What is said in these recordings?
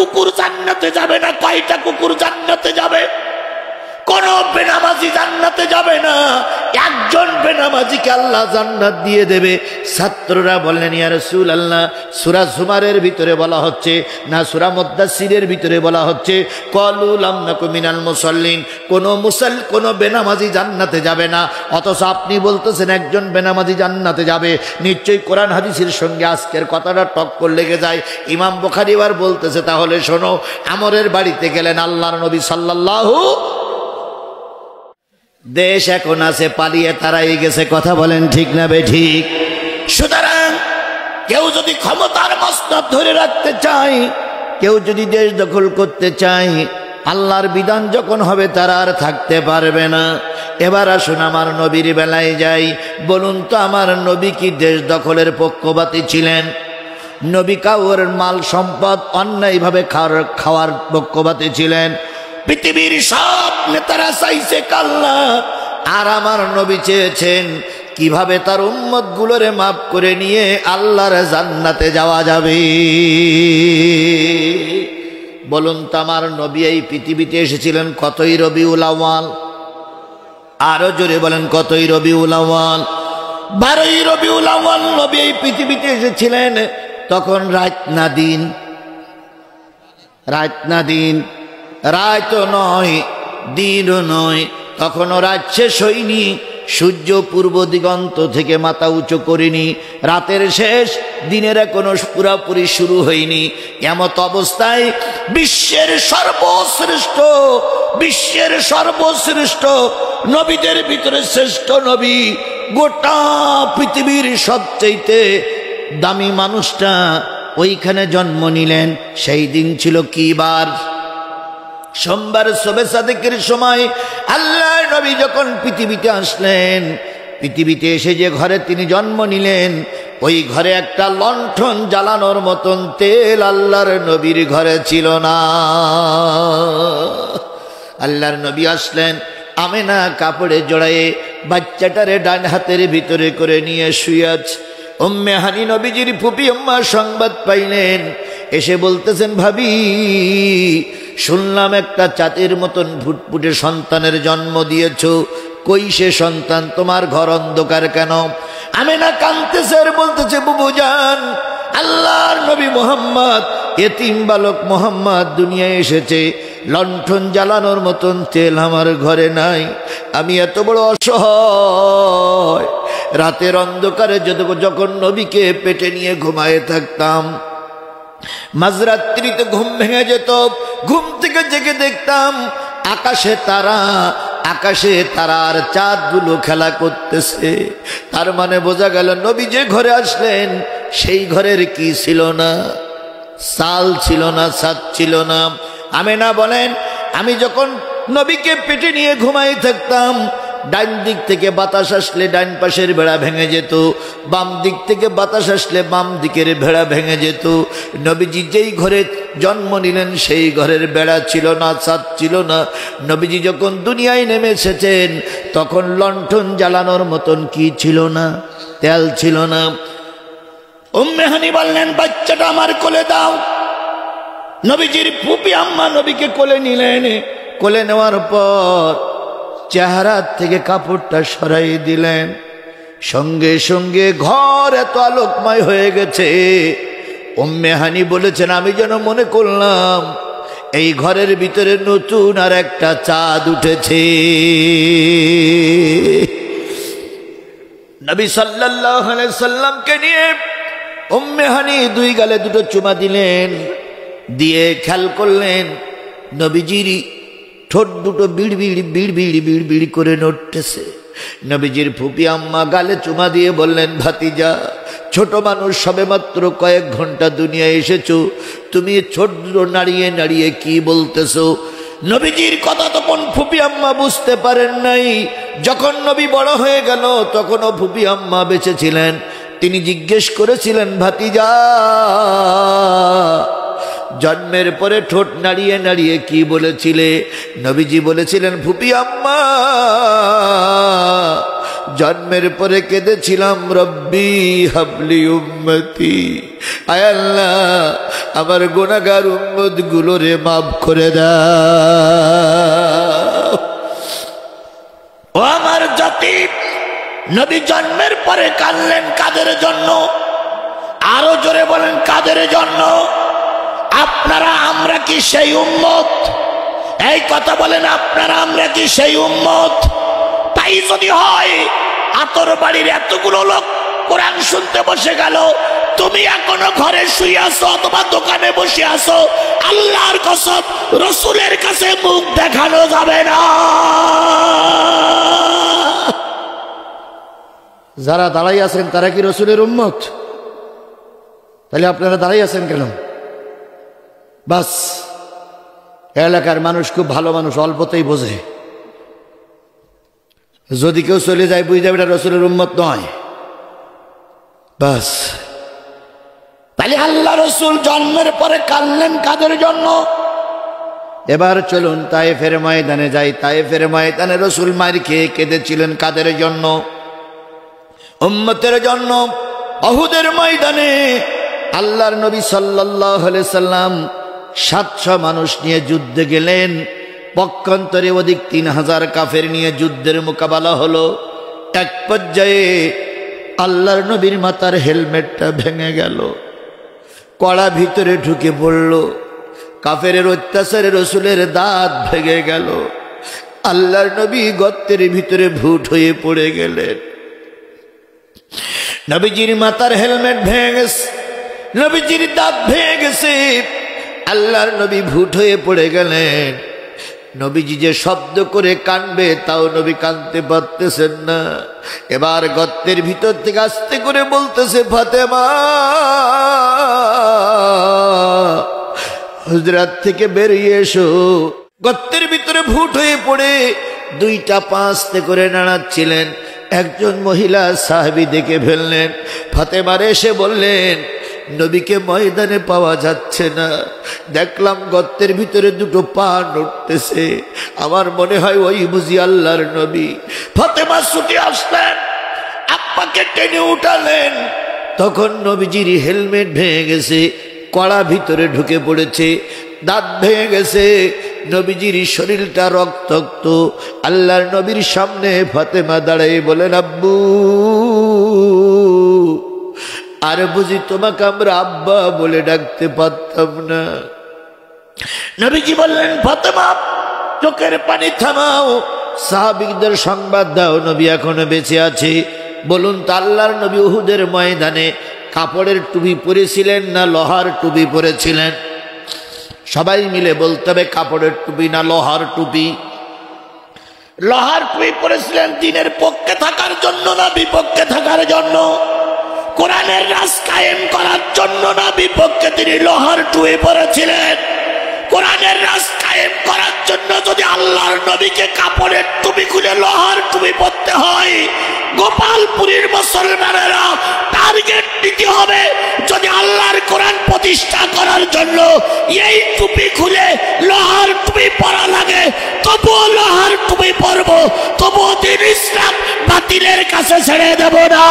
কুকুর জান্নাতে যাবে না। কয়টা কুকুর জান্নাতে যাবে? কোন বেনামাজি জান্নাতে যাবে না, একজন বেনামাজিকে আল্লাহ জান্নাত দিয়ে দেবে। ছাত্ররা বললেন, ইয়া রাসূলুল্লাহ, সূরা জুমারের ভিতরে বলা হচ্ছে না সূরা মুদ্দাসসিরের ভিতরে বলা হচ্ছে ক্বালু লাম নাকু মিনাল মুসাল্লিন, কোন বেনামাজি জান্নাতে যাবে না, অথচ আপনি বলতেছেন একজন বেনামাজি জান্নাতে যাবে। নিশ্চয়ই কোরআন হাদিসের সঙ্গে আজকের কথাটা টক্কর লেগে যায়। ইমাম বুখারী এবার বলতেছে, তাহলে শোনো, আমরের বাড়িতে গেলেন আল্লাহর নবী সাল্লাল্লাহু, দেশ এখন আছে পালিয়ে তারাই গেছে। কথা বলেন ঠিক না বেঠিক? সুতরাং কেউ যদি ক্ষমতার মসনদ ধরে রাখতে চায়, কেউ যদি দেশ দখল করতে চায়, আল্লাহর বিধান যখন হবে তারা আর থাকতে পারবে না। এবার আসুন আমার নবীর বেলায় যাই। বলুন তো, আমার নবী কি দেশ দখলের পক্ষপাতী ছিলেন? নবী কাউর মাল সম্পদ অন্যায়ভাবে খাওয়ার পক্ষপাতী ছিলেন? পৃথিবীর সব নেতারা চাইছে কাল্লা, আর আমার নবী চেয়েছেন কিভাবে তার উম্মত গুলোরে মাফ করে নিয়ে আল্লাহর জান্নাতে যাওয়া যাবে। বলুন তো, আমার নবী এই পৃথিবীতে এসেছিলেন কতই রবিউল আউয়াল? আরো জোরে বলেন, কতই রবিউল আউয়াল? 12ই রবিউল আউয়াল নবী এই পৃথিবীতে এসেছিলেন। তখন রাত না দিন? রাত না দিন? রাতও নয়, দিনও নয়, তখনও রাত শেষ হয়নি, সূর্য পূর্ব দিগন্ত থেকে মাথা উঁচু করেনি, রাতের শেষ, দিনের এখনো পুরাপুরি শুরু হয়নি। এমত অবস্থায় বিশ্বের সর্বশ্রেষ্ঠ নবীদের ভিতরে শ্রেষ্ঠ নবী, গোটা পৃথিবীর সবচেয়ে দামি মানুষটা ওইখানে জন্ম নিলেন। সেই দিন ছিল কি বার? সোমবার শবে সাদেকের সময় আল্লাহ নবী যখন পৃথিবীতে আসলেন, পৃথিবীতে এসে যে ঘরে তিনি জন্ম নিলেন, ওই ঘরে একটা লণ্ঠন জ্বালানোর মতন তেল আল্লাহর নবীর ঘরে ছিল না। আল্লাহর নবী আসলেন, আমেনা কাপড়ে জড়ায়ে বাচ্চাটারে ডান হাতের ভিতরে করে নিয়ে শুয়ে আছে। উম্মে হানি নবীজির ফুপি আম্মা সংবাদ পাইলেন, এসে বলতেছেন, ভাবি, শুনলাম একটা চাঁদের মতন ফুটফুটে সন্তানের জন্ম দিয়েছ, কই সে সন্তান? তোমার ঘর অন্ধকার কেন? আমেনা কাঁদতেছে আর বলতেছে, বুবুজান, আল্লাহর নবী মোহাম্মদ, এতিম বালক মোহাম্মদ দুনিয়ায় এসেছে, লণ্ঠন জ্বালানোর মতন তেল আমার ঘরে নাই। আমি এত বড় অসহায়, রাতের অন্ধকারে যখন নবীকে পেটে নিয়ে ঘুমায়ে থাকতাম, মাঝরাত্রিতে ঘুম ভেঙে যেত, ঘুম থেকে জেগে দেখতাম আকাশে তারার চাঁদগুলো খেলা করতেছে। তার মানে বোঝা গেল নবী যে ঘরে আসলেন সেই ঘরের কি ছিল না? চাল ছিল না, ছাদ ছিল না। আমেনা বলেন, আমি যখন নবীকে পেটে নিয়ে ঘুমাই থাকতাম, ডান দিক থেকে বাতাস আসলে ডান পাশের বেড়া ভেঙে যেত, বাম দিক থেকে বাতাস আসলে বাম দিকের বেড়া ভেঙে যেত। নবীজি যেই ঘরে জন্ম নিলেন সেই ঘরের বেড়া ছিল না, ছাদ ছিল না। নবীজি যখন দুনিয়ায় নেমে এসেছেন তখন লণ্ঠন জ্বালানোর মতন কি ছিল না? তেল ছিল না। উম্মে হানি বললেন, বাচ্চাটা আমার কোলে দাও। নবীজির ফুপি আম্মা নবীকে কোলে নিলেন। কোলে নেওয়ার পর চেহারা থেকে কাপড়টা সরাই দিলেন। সঙ্গে সঙ্গে ঘর এত আলোকময় হয়ে গেছে। উম্মে হানি বলেছেন, আমি যেন মনে করলাম এই ঘরের ভিতরে নতুন আর একটা চাঁদ উঠেছে। নবী সাল্লাল্লাহু আলাইহি সাল্লামকে নিয়ে উম্মে হানি দুই গালে দুটো চুমা দিলেন, দিয়ে খেয়াল করলেন নবীজির ঠোঁট দুটো বিড় করে নড়তেছে। নবীজির ফুপি আম্মা গালে চুমা দিয়ে বললেন, ভাতিজা, ছোট মানুষ, সবে মাত্র কয়েক ঘন্টা দুনিয়ায় এসেছো, তুমি ছোট দুটো নাড়িয়ে নাড়িয়ে কি বলতেছো? নবীজির কথা তখন ফুপি আম্মা বুঝতে পারেন নাই। যখন নবী বড় হয়ে গেল তখনও ফুপি আম্মা বেঁচে ছিলেন। তিনি জিজ্ঞেস করেছিলেন, ভাতিজা, জন্মের পরে ঠোঁট নাড়িয়ে নাড়িয়ে কি বলেছিলে? নবীজি বলেছিলেন, ফুপি আম্মা, জন্মের পরে কেঁদেছিলাম, রব্বি হাবলি উম্মতি, আয় আল্লাহ আমার গুনাহগার উম্মত গুলোরে মাফ করে দাও। ও আমার জাতি, নবী জন্মের পরে কাঁদলেন কাদের জন্য? আরো জোরে বলেন কাদের জন্য? আপনারা আমরা কি সেই উম্মত? এই কথা বলেন, আপনারা আমরা কি সেই উম্মত? তাই যদি হয়, আতর বাড়ির এতগুলো লোক কোরআন শুনতে বসে গেল, তুমি এখনো ঘরে শুয়ে আছো অথবা দোকানে বসে আছো, আল্লাহর কসম রাসূলের কাছে মুখ দেখানো যাবে না। যারা দাঁড়াই আছেন তারা কি রাসূলের উম্মত? তাহলে আপনারা দাঁড়াই আছেন কেন? বাস, এলাকার মানুষ খুব ভালো মানুষ, অল্পতেই বোঝে। যদি কেউ চলে যায় বুঝে যাবে এটা রাসূলের উম্মত নয়। বাস, তাহলে আল্লাহ রাসূল জন্মের পরে কাঁদলেন কাদের জন্য? এবার চলুন তায়েফের ময়দানে যাই। তায়েফের ময়দানে রাসূল মার খেয়ে কেঁদেছিলেন কাদের জন্য? উম্মতের জন্য। উহুদের ময়দানে আল্লাহর নবী সাল্লাল্লাহু আলাইহি সাল্লাম 700 মানুষ নিয়ে যুদ্ধে গেলেন। পক্ষান্তরে অধিক 3000 কাফের নিয়ে যুদ্ধের মোকাবেলা হলো। এক পর্যায়ে আল্লাহর নবীর মাথার হেলমেটটা ভেঙে গেল, কড়া ভিতরে ঢুকে পড়ল। কাফেরের অত্যাচারে রাসূলের দাঁত ভেঙে গেল। আল্লাহর নবী গর্তের ভিতরে ভুট হয়ে পড়ে গেলেন। নবীজির মাথার হেলমেট ভেঙে গেছে, নবীজির দাঁত ভেঙে গেছে, আল্লাহর নবী ভুট হয়ে পড়ে গেলেন। নবীজি যে শব্দ করে কাঁদবে তাও নবী কাঁদতে পারতেছেন না। এবার গর্তের ভিতর থেকে আস্তে করে বলতেছে, ফাতেমা হুজরাত থেকে বেরিয়ে এসো। গর্তের ভিতরে ভুট হয়ে পড়ে 2টা পা আস্তে করে নাড়াচ্ছিলেন। একজন মহিলা সাহাবী দেখে ফেললেন। ফাতেমার এসে বললেন, নবীকে ময়দানে পাওয়া যাচ্ছে না, দেখলাম গর্তের ভিতরে 2টো পা নড়তেছে, আমার মনে হয় ওই বুঝি আল্লাহর নবী। ফাতেমা ছুটে আসলেন, আব্বাকে টেনে উঠালেন। তখন নবীজির হেলমেট ভেঙে গেছে, কড়া ভিতরে ঢুকে পড়েছে, দাঁত ভেঙে গেছে, নবীজির শরীরটা রক্তাক্ত। আল্লাহর নবীর সামনে ফাতেমা দাঁড়াই বলেন, আব্বু আর বুঝি তোমাকে আমরা আব্বা বলে ডাকতে পারতাম না? নবীজি বললেন, ফাতেমা চোখের পানি থামাও, সাহাবীদের সংবাদ দাও নবী এখনো বেঁচে আছে। বলুন তো, আল্লাহর নবী উহুদের ময়দানে কাপড়ের টুপি পরেছিলেন না লোহার টুপি পরেছিলেন? সবাই মিলে বলতে হবে, কাপড়ের টুপি না লোহার টুপি? লোহার টুপি পরেছিলেন দ্বীনের পক্ষে থাকার জন্য না বিপক্ষে থাকার জন্য? কোরআনের রাজ কায়েম করার জন্য না বিপক্ষে তিনি লোহার টুপি পরেছিলেন? কোরআনের রাজ কায়েম করার জন্য যদি আল্লাহর নবীকে কাপড়ের টুপি খুলে লোহার টুপি পরতে হয়, গোপালপুরীর মুসলমানেরা টার্গেট নিতে হবে। যদি আল্লাহর কোরআন প্রতিষ্ঠা করার জন্য এই টুপি খুলে লোহার টুপি পরা লাগে, তবুও লোহার টুপি পরবো, তবুও দিন ইসলাম বাতিলের কাছে ছেড়ে দেব না।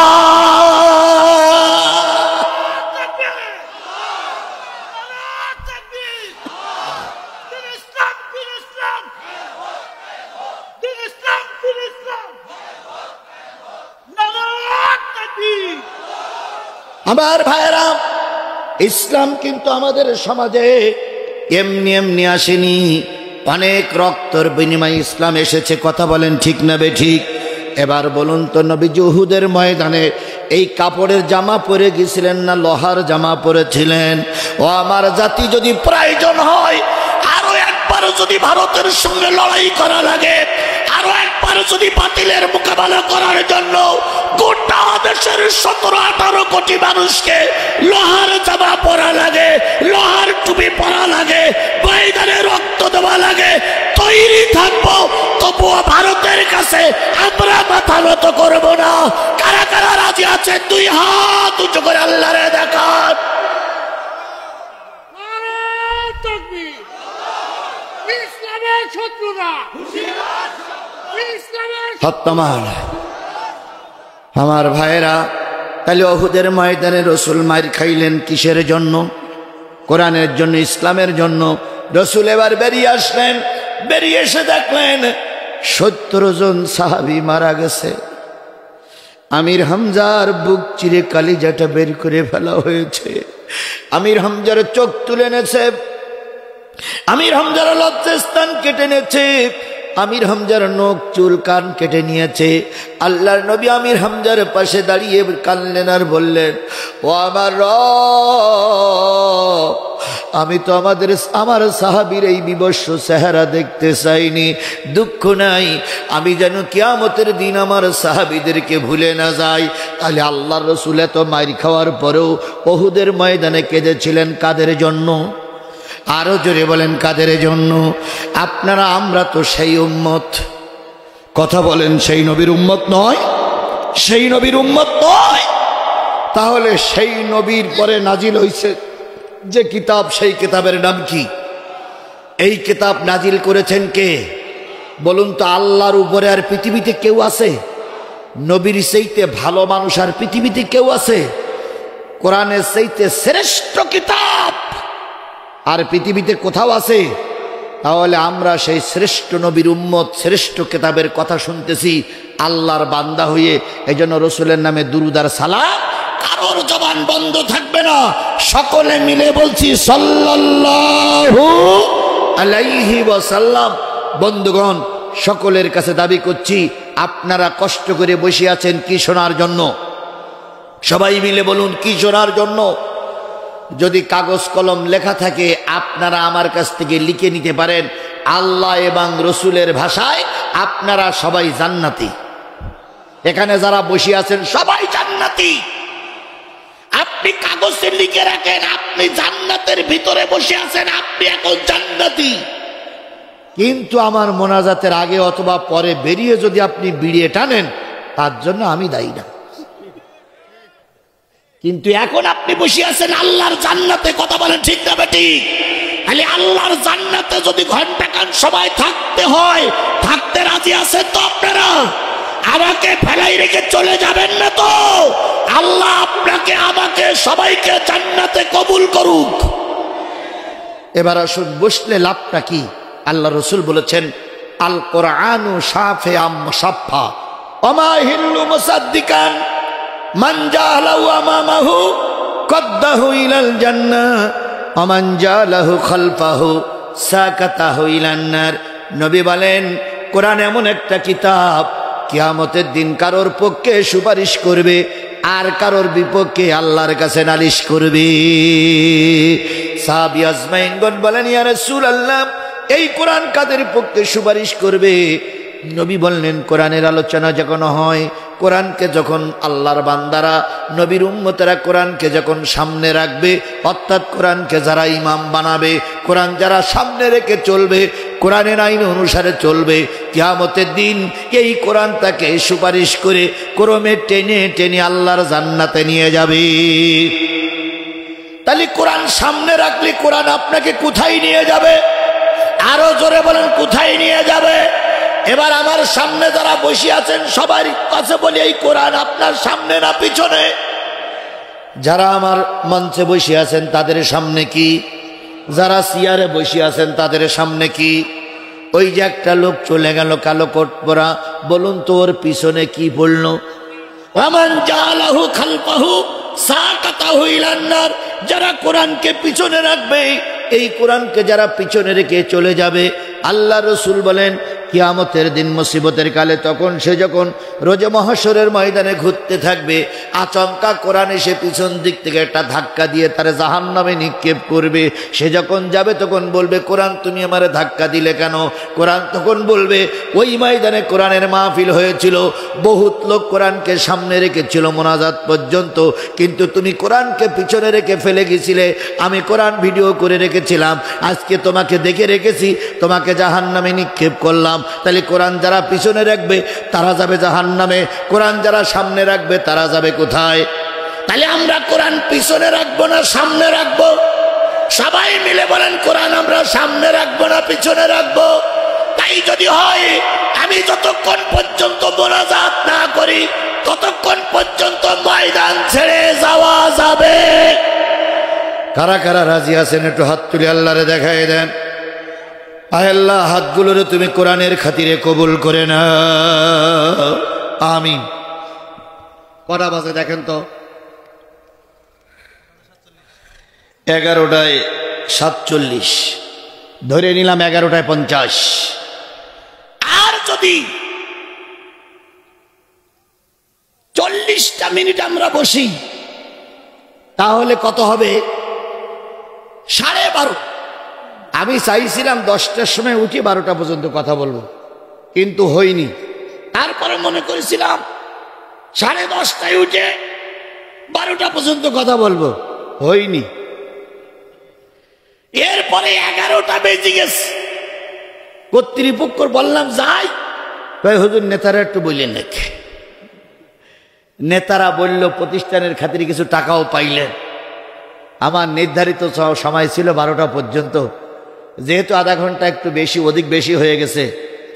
আমার ভাইরা, ইসলাম কিন্তু আমাদের সমাজে এমনি এমনি আসেনি, অনেক রক্তের বিনিময়ে ইসলাম এসেছে। কথা বলেন ঠিক না বেঠিক? এবার বলুন তো, নবীজি উহুদের ময়দানে এই কাপড়ের জামা পরে গেছিলেন না লোহার জামা পরেছিলেন? ও আমার জাতি, যদি প্রয়োজন হয় আরো একবার যদি ভারতের সঙ্গে লড়াই করা লাগে, আরো একবার যদি বাতিলের মোকাবেলা করার জন্য গোটা দেশের 17-18 কোটি মানুষকে লোহার জামা পরা লাগে, লোহার টুপি পরা লাগে, ময়দানে রক্ত দেওয়া লাগে, তৈরি থাকবো। তবুও ভারতের কাছে আমরা মাথা নত করব না। কারা কারা রাজি আছে 2 হাত উঁচু করে আল্লাহরে দেখান। আমার ভাইয়েরা, তাহলে উহুদের ময়দানে রাসূল মার খাইলেন কিসের জন্য? কোরআনের জন্য, ইসলামের জন্য। রাসূল এবার বেরিয়ে আসলেন, বেরিয়ে এসে দেখলেন 70 জন সাহাবী মারা গেছে। আমির হামজার বুক চিরে কালিজাটা বের করে ফেলা হয়েছে। আমির হামজার চোখ তুলে এনেছে, আমির হামজার লজ্জাস্থান কেটে নিয়েছে, আমির হামজার নখ চুল কান কেটে নিয়েছে। আল্লাহর নবী আমির হামজার পাশে দাঁড়িয়ে কাঁদলেন আর বললেন, ও আমার রব, আমি তো আমার সাহাবীর এই বিবস্ব চেহারা দেখতে চাইনি। দুঃখ নাই, আমি যেন কিয়ামতের দিন আমার সাহাবীদেরকে ভুলে না যাই। তাহলে আল্লাহর রাসূল এত মার খাওয়ার পরেও উহুদের ময়দানে কেঁদেছিলেন কাদের জন্য? আরো জোরে বলেন কাদের জন্য? আপনারা আমরা তো সেই উম্মত। কথা বলেন, সেই নবীর উম্মত নয়? সেই নবীর উম্মত নয়? তাহলে সেই নবীর পরে নাজিল হইছে যে কিতাব, সেই কিতাবের নাম কি? এই কিতাব নাজিল করেছেন কে বলুন তো? আল্লাহর উপরে আর পৃথিবীতে কেউ আছে? নবীর চাইতে ভালো মানুষ আর পৃথিবীতে কেউ আছে? কোরআনের চাইতে শ্রেষ্ঠ কিতাব আর পৃথিবীতে কোথাও আছে? তাহলে আমরা সেই শ্রেষ্ঠ নবীর উম্মত, শ্রেষ্ঠ কিতাবের কথা শুনতেছি আল্লাহর বান্দা হয়ে। এজন্য রাসূলের নামে দুরূদ আর সালাম কারোর জবান বন্ধ থাকবে না। সকলে মিলে বলছি সাল্লাল্লাহু আলাইহি ওয়াসাল্লাম। বন্ধুগণ, সকলের কাছে দাবি করছি, আপনারা কষ্ট করে বসে আছেন কি শোনার জন্য? সবাই মিলে বলুন, কি শোনার জন্য? যদি কাগজ কলম লেখা থাকে আপনারা আমার কাছ থেকে লিখে নিতে পারেন, আল্লাহ এবং রসুলের ভাষায় আপনারা সবাই জান্নাতি। এখানে যারা বসে আছেন সবাই জান্নাতি। আপনি কাগজে লিখে রাখেন আপনি জান্নাতের ভিতরে বসে আছেন, আপনি এখন জান্নাতি। কিন্তু আমার মোনাজাতের আগে অথবা পরে বেরিয়ে যদি আপনি বিড়িয়ে টানেন, তার জন্য আমি দায়ী না। কিন্তু এখন আপনি বসে আছেন আল্লাহর জান্নাতে। কথা বলেন ঠিক না বেঠিক? তাহলে আল্লাহর জান্নাতে যদি ঘন্টাখান সবাই থাকতে হয়, থাকতে রাজি আছেন তো আপনারা? আমাকে ফেলাই রেখে চলে যাবেন না তো? আল্লাহ আপনাকে আমাকে সবাইকে জান্নাতে কবুল করুক। এবার আসুন, বসলে লাভটা কি? আল্লাহ রসুল বলেছেন, আল কোরআনু শাফিআম মুসাফফা ওমা হিল্লু মুসাদ্দিকান মান জালাহু আমামাহু কদ্দাহু ইলাল জান্নাহ ওয়া মান জালাহু খালফাহু সাকাতাহু ইলান নার। নবী বলেন, কোরআন এমন একটা কিতাব, কিয়ামতের দিন কারোর পক্ষে সুপারিশ করবে আর কারোর বিপক্ষে আল্লাহর কাছে নালিশ করবে। সাহাবী আজমাইনগণ বলেন, ইয়া রাসূলুল্লাহ, এই কোরআন কাদের পক্ষে সুপারিশ করবে? নবী বললেন, কোরআনের আলোচনা যখন হয়, কোরআনকে যখন আল্লাহর বান্দারা, নবীর উম্মতেরা কোরআনকে যখন সামনে রাখবে, অর্থাৎ কোরআনকে যারা ইমাম বানাবে, কোরআন যারা সামনে রেখে চলবে, কোরআনের আইন অনুসারে চলবে, কিয়ামতের দিন এই কোরআন তাকে সুপারিশ করে ক্রমে টেনে টেনে আল্লাহর জান্নাতে নিয়ে যাবে। তাহলে কোরআন সামনে রাখলে কোরআন আপনাকে কোথায় নিয়ে যাবে? আরো জোরে বলেন, কোথায় নিয়ে যাবে? এবার আমার সামনে যারা বসে আছেন সবার কাছে বলি, এই কোরআন আপনার সামনে না পিছনে? যারা আমার মঞ্চে বসে আছেন তাদের সামনে কি? যারা চেয়ারে বসে আছেন তাদের সামনে কি? ওই যে একটা লোক চলে গেল কালো কোট পরা, বলুন তো ওর পিছনে কি বললো? ওয়ামান জালাহু খালফাহু সাকাতাহু ইলান নার। যারা কোরআনকে পিছনে রাখবে, এই কোরআনকে যারা পিছনে রেখে চলে যাবে, আল্লাহ রসুল বলেন কিয়ামতের দিন মুসিবতের কালে তখন সে যখন রোজে মহাশরের ময়দানে ঘুরতে থাকবে, আচমকা কোরআন এসে পিছন দিক থেকে একটা ধাক্কা দিয়ে তারে জাহান্নামে নিক্ষেপ করবে। সে যখন যাবে তখন বলবে, কোরআন তুমি আমারে ধাক্কা দিলে কেন? কোরআন তখন বলবে, ওই ময়দানে কোরআনের মাহফিল হয়েছিল, বহুত লোক কোরআনকে সামনে রেখেছিল মোনাজাত পর্যন্ত, কিন্তু তুমি কোরআনকে পিছনে রেখে ফেলে গেছিলে। আমি কোরআন ভিডিও করে রেখেছিলাম, আজকে তোমাকে দেখে রেখেছি, তোমাকে জাহান্নামে নিক্ষেপ করলাম। তাহলে কোরআন যারা পিছনে রাখবে তারা যাবে জাহান্নামে, কোরআন যারা সামনে রাখবে তারা যাবে কোথায়? তাহলে আমরা কোরআন পিছনে রাখবো না সামনে রাখবো? সবাই মিলে বলেন, কোরআন আমরা সামনে রাখবো না পিছনে রাখবো? তাই তাই যদি হয় আমি যতক্ষণ পর্যন্ত মোনাজাত না করি ততক্ষণ পর্যন্ত ময়দান ছেড়ে যাওয়া যাবে। কারা কারা রাজি আছেন একটু হাত তুলে আল্লাহরে দেখাই দেন। আয় আল্লাহ, হাতগুলোরে তুমি কোরআনের খাতিরে কবুল করে না, আমিন। কটা বাজে দেখেন তো? 11:47। ধরে নিলাম 11:50। আর যদি 40টা মিনিট আমরা বসি তাহলে কত হবে? 12:30। আমি চাইছিলাম 10টার সময় উঠে 12টা পর্যন্ত কথা বলবো, কিন্তু হয়নি। তারপরে মনে করেছিলাম 10:30টায় উঠে 12টা পর্যন্ত কথা বলবো, হয়নি। এরপরে 11টা বেজে গেছে। কর্তৃপক্ষ বললাম যাই, ভাই হুজুর নেতারা একটু বললেন নাকি। নেতারা বলল প্রতিষ্ঠানের খাতিরে কিছু টাকাও পাইলেন। আমার নির্ধারিত সময় ছিল 12টা পর্যন্ত, যেহেতু আধা ঘন্টা একটু বেশি অধিক বেশি হয়ে গেছে,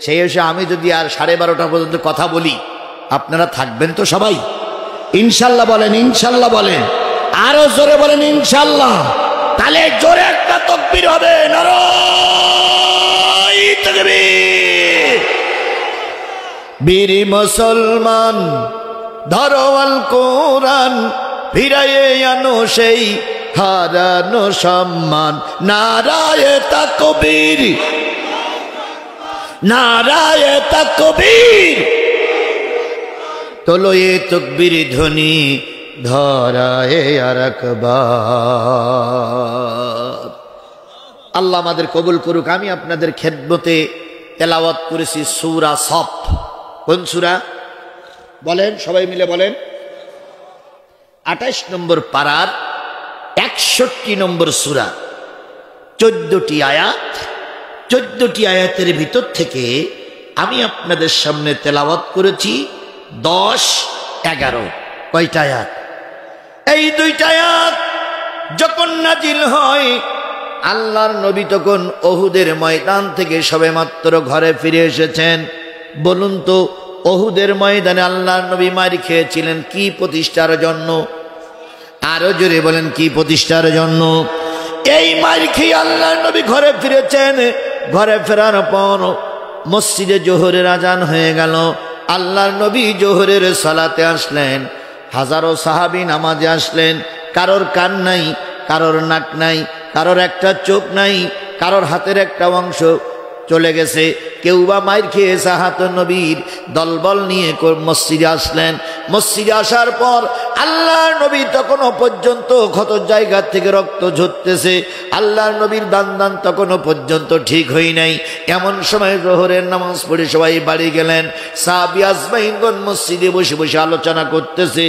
সেই হিসেবে আমি যদি আর 12:30টা পর্যন্ত কথা বলি, আপনারা থাকবেন তো সবাই? ইনশাল্লাহ বলেন, ইনশাল্লাহ বলেন, আরো জোরে বলেন ইনশাল্লাহ। তাহলে জোরে একটা তাকবীর হবে, নারায়ে তাকবীর। বীর মুসলমান ধরো আল কোরআন, ফিরায়ে আনো সেই হারানো সম্মান। নারায়ে তাকবীর, নারায়ে তাকবীর। তোলো এ তাকবীর ধ্বনি, ধরায়ে আর আকবার। আল্লাহ আমাদের কবুল করুক। আমি আপনাদের খেদমতে তেলাওয়াত করেছি সূরা সফ। কোন সূরা বলেন? সবাই মিলে বলেন। 28 নম্বর পারার 61 নম্বর সূরা, 14টি আয়াত। 14টি আয়াতের ভিতর থেকে আমি আপনাদের সামনে তেলাওয়াত করেছি 10, 11। কয়টা আয়াত? এই 2টা আয়াত যখন নাজিল হয়, আল্লাহর নবী তখন ওহুদের ময়দান থেকে সবেমাত্র ঘরে ফিরে এসেছেন। বলুন তো, ওহুদের ময়দানে আল্লাহর নবী মার খেয়েছিলেন কি প্রতিষ্ঠার জন্য? আরো জোরে বলেন, কি প্রতিষ্ঠার জন্য? এই মার খেয়ে আল্লাহর নবী ঘরে ফিরেছেন। ঘরে ফেরার পর মসজিদে জোহরের আজান হয়ে গেল। আল্লাহর নবী জোহরের সালাতে আসলেন। হাজারো সাহাবী নামাজে আসলেন। কারোর কান নাই, কারোর নাক নাই, কারোর একটা চোখ নাই, কারোর হাতের একটা অংশ চলে গেছে। কেউ বা মাইর খেয়ে সাহাত নবীর দলবল নিয়ে মসজিদে আসলেন। মসজিদে আসার পর আল্লাহর নবী তখনও পর্যন্ত ক্ষত জায়গা থেকে রক্ত ঝরতেছে। আল্লাহর নবীর দান তখনও পর্যন্ত ঠিক হই নাই। এমন সময় জোহরের নামাজ পড়ে সবাই বাড়ি গেলেন। সাহাবী আজমাইনগণ মসজিদে বসে বসে আলোচনা করতেছে,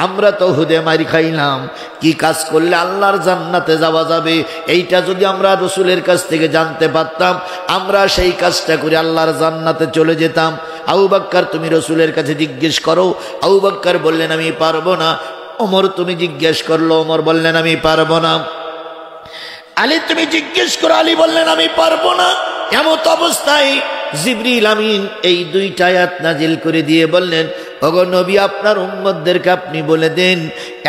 আমরা তো হুদে মারি খাইলাম, কি কাজ করলে আল্লাহর জান্নাতে যাওয়া যাবে, এইটা যদি আমরা রসুলের কাছ থেকে জানতে পারতাম, আমরা সেই কাজটা করে আল্লাহর জান্নাতে চলে যেতাম। আবু বকর, তুমি রসুলের কাছে জিজ্ঞেস করো। আবু বকর বললেন আমি পারবো না। ওমর, তুমি জিজ্ঞেস করলো। ওমর বললেন আমি পারবো না। আলী, তুমি জিজ্ঞেস করো। আলী বললেন আমি পারবো না। এমত অবস্থায় জিবরিল আমিন এই 2টা আয়াত নাজিল করে দিয়ে বললেন, ওগো নবী, আপনার উম্মতদেরকে আপনি বলে দেন,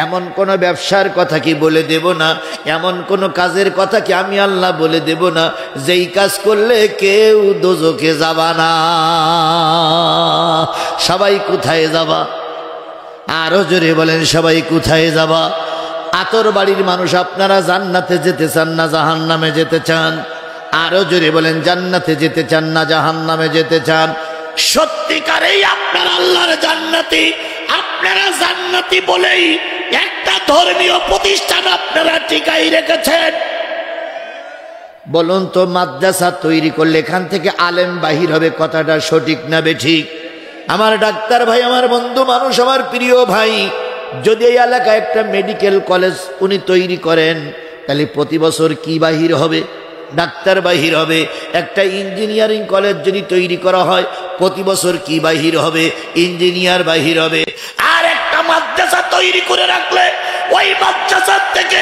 এমন কোন ব্যবসার কথা কি বলে দেব না, এমন কোন কাজের কথা কি আমি আল্লাহ বলে দেব না, যেই কাজ করলে কেউ দোজখে যাবা না। সবাই কোথায় যাবা? আরো জোরে বলেন, সবাই কোথায় যাবা? আতর বাড়ির মানুষ আপনারা জান্নাতে যেতে চান না জাহান্নামে যেতে চান? আরো জোরে বলেন, জান্নাতে যেতে চান না জাহান্নামে যেতে চান? সত্যিকারেই আপনারা আল্লাহর জান্নাতি, আপনারা জান্নাতি বলেই একটা ধর্মীয় প্রতিষ্ঠান আপনারা টিকাই রেখেছেন। বলুন তো, মাদ্রাসা তৈরি করলে এখান থেকে আলেম বাহির হবে, কথাটা সঠিক না বেঠিক? আমার ডাক্তার ভাই, আমার বন্ধু মানুষ, আমার প্রিয় ভাই, যদি এই এলাকায় একটা মেডিকেল কলেজ উনি তৈরি করেন, তাহলে প্রতি বছর কি বাহির হবে? ডাক্তার বাহির হবে। একটা ইঞ্জিনিয়ারিং কলেজ যদি তৈরি করা হয়, প্রতি বছর কি বাহির হবে? ইঞ্জিনিয়ার বাহির হবে। আর একটা মাদ্রাসা তৈরি করে রাখলে ওই মাদ্রাসা থেকে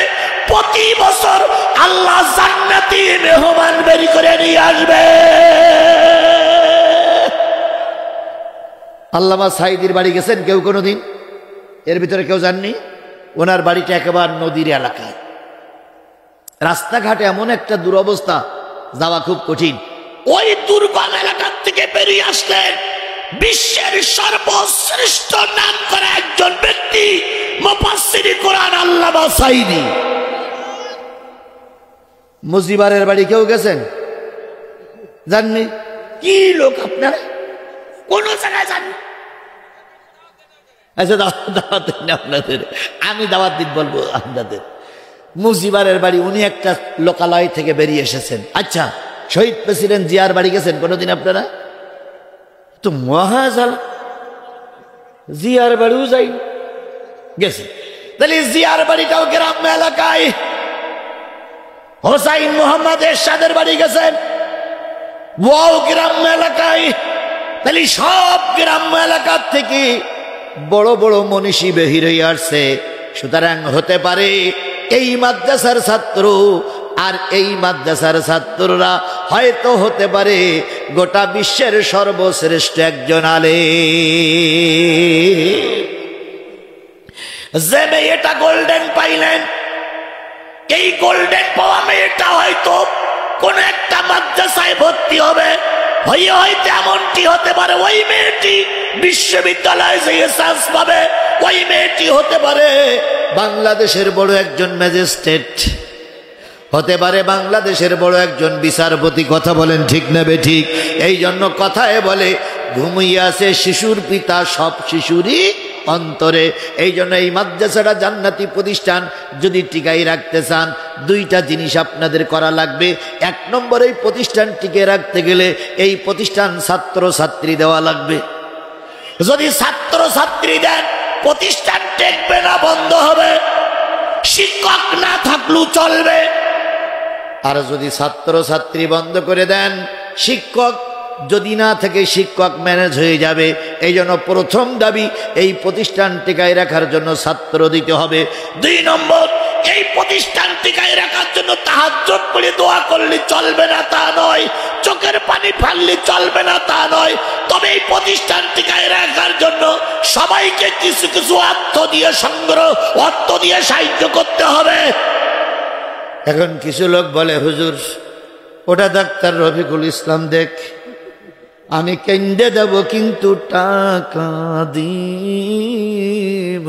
প্রতি বছর আল্লাহ জান্নাতি মেহমান বের করে নিয়ে আসবে। আল্লামা সাঈদীর বাড়ি গেছেন কেউ কোনোদিন? এর ভিতরে কেউ জাননি? ওনার বাড়িটা একেবারে নদীর এলাকায়, রাস্তাঘাটে এমন একটা দুরবস্থা, যাওয়া খুব কঠিন। ওই দুর্গম এলাকা থেকে বেরিয়ে আসলেন বিশ্বের সর্বশ্রেষ্ঠ নাম করা একজন ব্যক্তি, মুফাসসির কোরআন আল্লামা সাঈদী। মুজিবারের বাড়ি কেউ গেছেন? জাননি? কি লোক আপনারা, কোন জায়গায় জাননি? আচ্ছা দাওয়াত দিন আপনাদের, আমি দাওয়াত দিন বলবো আপনাদের। মুজিবারের বাড়ি, উনি একটা লোকালয় থেকে বেরিয়ে এসেছেন। আচ্ছা, শহীদ প্রেসিডেন্ট জিয়ার বাড়ি গেছেন কোনোদিন আপনারা? তো মহাজালা, জিয়ার বাড়িও যাই গেছে। তাহলে জিয়ার বাড়িটাও গ্রাম্য এলাকায়। হোসাইন মোহাম্মদ এরশাদের বাড়ি গেছেন, ওয়াও গ্রাম্য এলাকায়। তাহলে সব গ্রাম্য এলাকার থেকে বড় বড় মনীষী বের হয়ে আসছে। সুতরাং হতে পারে এই মাদ্রাসার ছাত্র আর এই মাদ্রাসার ছাত্ররা হয়তো হতে পারে গোটা বিশ্বের সর্বশ্রেষ্ঠ একজন আলেম। যে মেয়েটা গোল্ডেন পাইলেন, এই গোল্ডেন পাওয়া মেয়েটা হয়তো কোন একটা মাদ্রাসায় ভর্তি হবে, হয়তো এমনটি হতে পারে ওই মেয়েটি বিশ্ববিদ্যালয়ে যেয়ে চান্স পাবে, ওই মেয়েটি হতে পারে বাংলাদেশের বড় একজন ম্যাজিস্ট্রেট, হতে পারে বাংলাদেশের বড় একজন বিচারপতি। কথা বলেন ঠিক না বেঠিক? এই জন্য কথায় বলে ঘুমিয়ে আছে শিশুর পিতা সব শিশুরই অন্তরে। এই জন্য এই মাদ্রাসাটা জান্নাতি প্রতিষ্ঠান যদি টিকাই রাখতে চান, দুইটা জিনিস আপনাদের করা লাগবে। এক নম্বর, এই প্রতিষ্ঠান টিকে রাখতে গেলে এই প্রতিষ্ঠান ছাত্র ছাত্রী দেওয়া লাগবে। যদি ছাত্র ছাত্রী দেন, প্রতিষ্ঠান টেকবে না, বন্ধ হবে। শিক্ষক না থাকলেও চলবে। আর যদি ছাত্র ছাত্রী বন্ধ করে দেন, শিক্ষক যদি না থেকে শিক্ষক ম্যানেজ হয়ে যাবে। এই জন্য প্রথম দাবি, এই প্রতিষ্ঠান টিকায় রাখার জন্য ছাত্র দিতে হবে। দুই নম্বর, এই প্রতিষ্ঠান টিকায় রাখার জন্য তাহাজ্জুদ পড়ে দোয়া করলে চলবে না তা নয়, চোখের পানি ফেললে চলবে না তা নয়। তবে এই প্রতিষ্ঠান টিকায় রাখার জন্য সবাইকে কিছু কিছু অর্থ দিয়ে অর্থ দিয়ে সাহায্য করতে হবে। এখন কিছু লোক বলে, হুজুর ওটা ডাক্তার রফিকুল ইসলাম দেখ, আমি কেন্দ্রে দেব কিন্তু টাকা দিব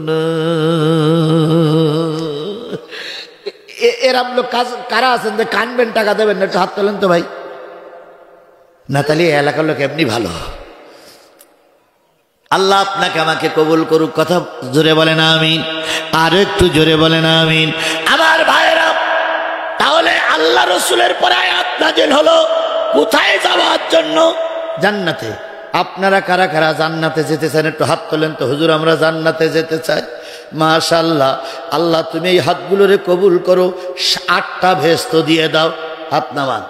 না। এরম লোক কারা আছেন যে কানবেন টাকা দেবেন না? একটু হাত তোলেন তো ভাই। না, তাহলে এলাকার লোক এমনি ভালো। আল্লাহ আপনাকে আমাকে কবুল করুক। কথা জোরে বলেন আমিন, আর একটু জোরে বলেন আমিন। আমার ভাইয়েরা, তাহলে আল্লাহ রসুলের পরে আয়াত নাযিল হলো কোথায় যাওয়ার জন্য? জান্নাতে। আপনারা কারা কারা জান্নাতে যেতে চান একটু হাত তোলেন তো। হুজুর আমরা জান্নাতে যেতে চাই। মাশাআল্লাহ, আল্লাহ তুমি এই হাতগুলোরে কবুল করো, 8টা ভেস্ত দিয়ে দাও। হাত নামান।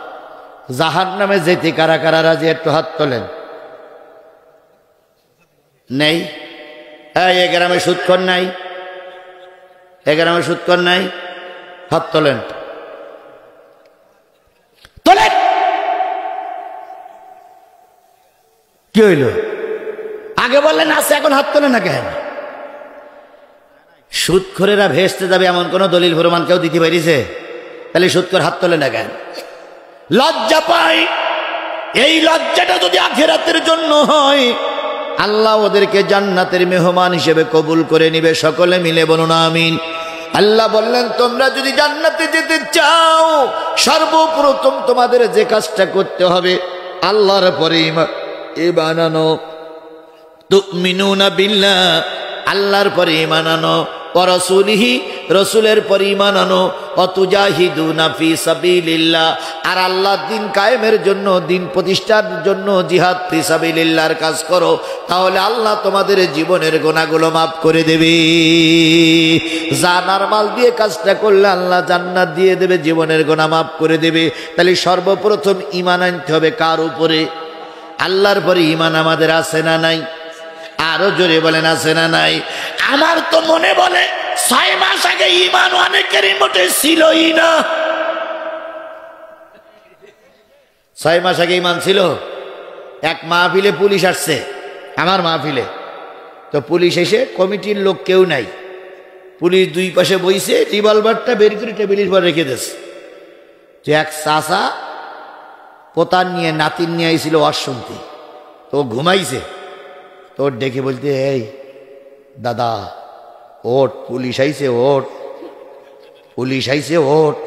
জাহান্নামে যেতে কারা কারা রাজি একটু হাত তোলেন। নেই? এ গ্রামে সুদখোর নাই? এ গ্রামে সুদখোর নাই? হাত তোলেন, তোলেন। কি হইল? আগে বললেন আছে, এখন হাত তোলেন না কেন? সুদখোরেরা ভেস্তে যাবে এমন কোন দলিল প্রমাণ কেউ দিতে পারিছে? তাহলে সুদখোর হাত তোলে না কেন? লজ্জা পাই। এই লজ্জাটা যদি আখিরাতের জন্য হয়, আল্লাহ ওদেরকে জান্নাতের মেহমান হিসেবে কবুল করে নিবে। সকলে মিলে বলুন আমিন। আল্লাহ বললেন, তোমরা যদি জান্নাতে যেতে চাও, সর্বপ্রথম তোমাদের যে কাজটা করতে হবে, আল্লাহর পরে ঈমান আনো। তুমিনুনা বিল্লাহ, আল্লাহর পরে ঈমান আনো। ওয়া রাসূলিহি, রাসূলের পরে ঈমান আনো। অতুজাহিদুনা ফি সাবিলিল্লাহ, আর আল্লাহর দ্বীন কায়েমের জন্য, দ্বীন প্রতিষ্ঠার জন্য জিহাদ ফি সাবিলিল্লাহর কাজ করো। তাহলে আল্লাহ তোমাদের জীবনের গুনাহগুলো মাফ করে দেবে। জানার মাল দিয়ে কাজটা করলে আল্লাহ জান্নাত দিয়ে দেবে, জীবনের গুনাহ মাফ করে দেবে। তাহলে সর্বপ্রথম ঈমান আনতে হবে কার উপরে? আল্লাহর পরে ঈমান আমাদের আছে না নাই? আরো জোরে বলেন আছে না নাই? আমার তো মনে বলে 6 মাস আগে ঈমান অনেকেরই মোটে ছিলই না। 6 মাস আগে ঈমান ছিল? এক মাহফিলে পুলিশ আসছে, আমার মাহফিলে। তো পুলিশ এসে, কমিটির লোক কেউ নাই, পুলিশ দুই পাশে বইছে, রিভলভারটা বের করে টেবিলের পর রেখে দিয়েছে। যে এক চাচা পোতার নিয়ে নাতিন নিয়ে আইছিল ওয়াজ শুনতে, তো ঘুমাইছে, তো ডেকে বলতে, এই দাদা ওঠ, পুলিশ আইছে ওঠ, পুলিশ আইছে ওঠ।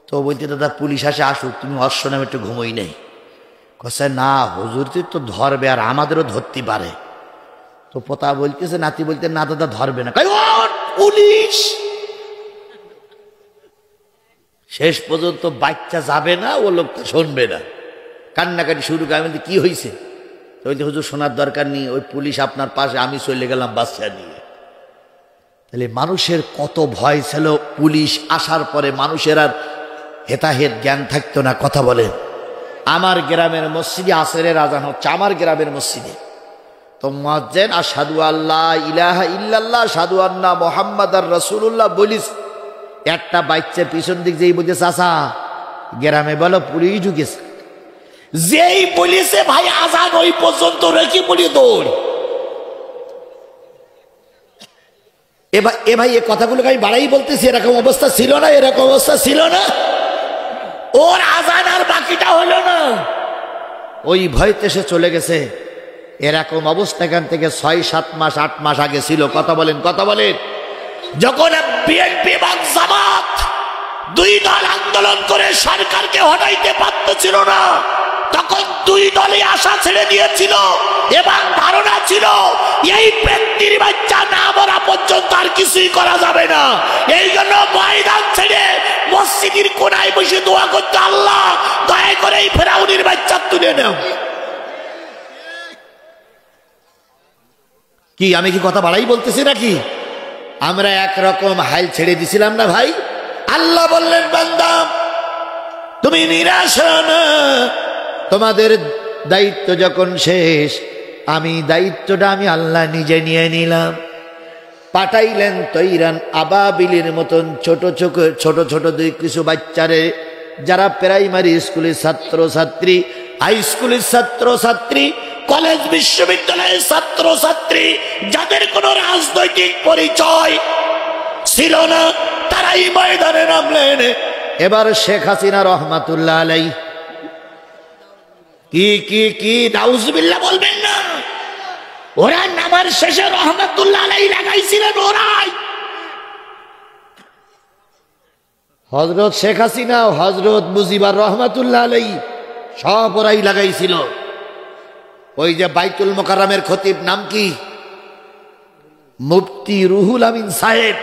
তো বলতে, দাদা পুলিশ আসে আসুক, তুমি ওয়াজ শোনো, আমি একটু ঘুমোই নাই। কছে না হুজুর তো ধরবে, আর আমাদেরও ধরতে পারে। তো পোতা বলতেছে, নাতি বলতে, না দাদা ধরবে না। পুলিশ শেষ পর্যন্ত বাচ্চা যাবে না, ও লোকটা শুনবে না, কান্নাকাটি শুরু করে। আমি কি হয়েছে? তো বলতে, হুজুর শোনার দরকার নেই, ওই পুলিশ আপনার পাশে, আমি চলে গেলাম বাচ্চা নিয়ে। তাহলে মানুষের কত ভয় ছিল, পুলিশ আসার পরে মানুষের আর হেতাহেত জ্ঞান থাকতো না। কথা বলেন, আমার গ্রামের মসজিদে আসরের আজান হচ্ছে, আমার গ্রামের মসজিদে। তো মুয়াজ্জিন আশহাদু আল্লাহ ইলাহা ইল্লাল্লাহ আশহাদু আন্না মুহাম্মাদার রাসূলুল্লাহ বলিস, একটা বাচ্চা পিছন দিক যেই বলছে, চাচা গ্রামে বলো পুলিশ ঢুকেছে। যেই বলিছে ভাই আজান ওই পর্যন্ত রেখে বলি দৌড়। এ ভাই এ কথাগুলোকে আমি বাড়াই বলতেছি, এরকম অবস্থা ছিল না, এরকম অবস্থা ছিল না। ওর আজান আর বাকিটা হলো না, ওই ভয়তে সে চলে গেছে। এরকম অবস্থা এখান থেকে 6-7 মাস 8 মাস আগে ছিল। কথা বলেন, কথা বলেন। যখন বিএনপি এবং জামাত দুই দল আন্দোলন করে সরকারকে হটাইতে পারতেছিল না, তখন দুই দলই আশা ছেড়ে দিয়েছিল এবং ধারণা ছিল এই ব্যক্তির বাচ্চা না মরা পর্যন্ত আর কিছুই করা যাবে না। এই জন্য ময়দান ছেড়ে মসজিদের কোনায় বসে দোয়া করতে, আল্লাহ দয়া করে এই ফেরাউনের বাচ্চা তুলে নাও। কি আমি কি কথা বাড়াই বলতেছি নাকি? আমরা একরকম হাল ছেড়ে দিছিলাম না ভাই? আল্লাহ বললেন, বান্দা তুমি নিরাশ না, তোমাদের দায়িত্ব যখন শেষ, আমি দায়িত্বটা আমি আল্লাহ নিজে নিয়ে নিলাম। পাঠাইলেন তৈরান আবাবিলের মতন ছোট ছোট ছোট দুই কিছু বাচ্চারে, যারা প্রাইমারি স্কুলের ছাত্র ছাত্রী, হাই স্কুলের ছাত্র ছাত্রী, কলেজ বিশ্ববিদ্যালয়ের ছাত্র ছাত্রী, যাদের কোনো রাজনৈতিক পরিচয় ছিল না, তারাই ময়দানে নামলেন। এবার শেখ হাসিনা রহমাতুল্লাহ আলাইহি, কি কি কি নাউজুবিল্লাহ বলবেন না, ওরা নামার শেষে রহমাতুল্লাহ আলাইহি লাগাইছিলেন। ওরাই হযরত শেখ হাসিনা, হযরত মুজিবুর রহমাতুল্লাহ আলাইহি সব ওরাই লাগাইছিল। ওই যে বাইতুল মোকাররমের খতিব নাম কি? মুফতি রুহুল আমিন সাহেব।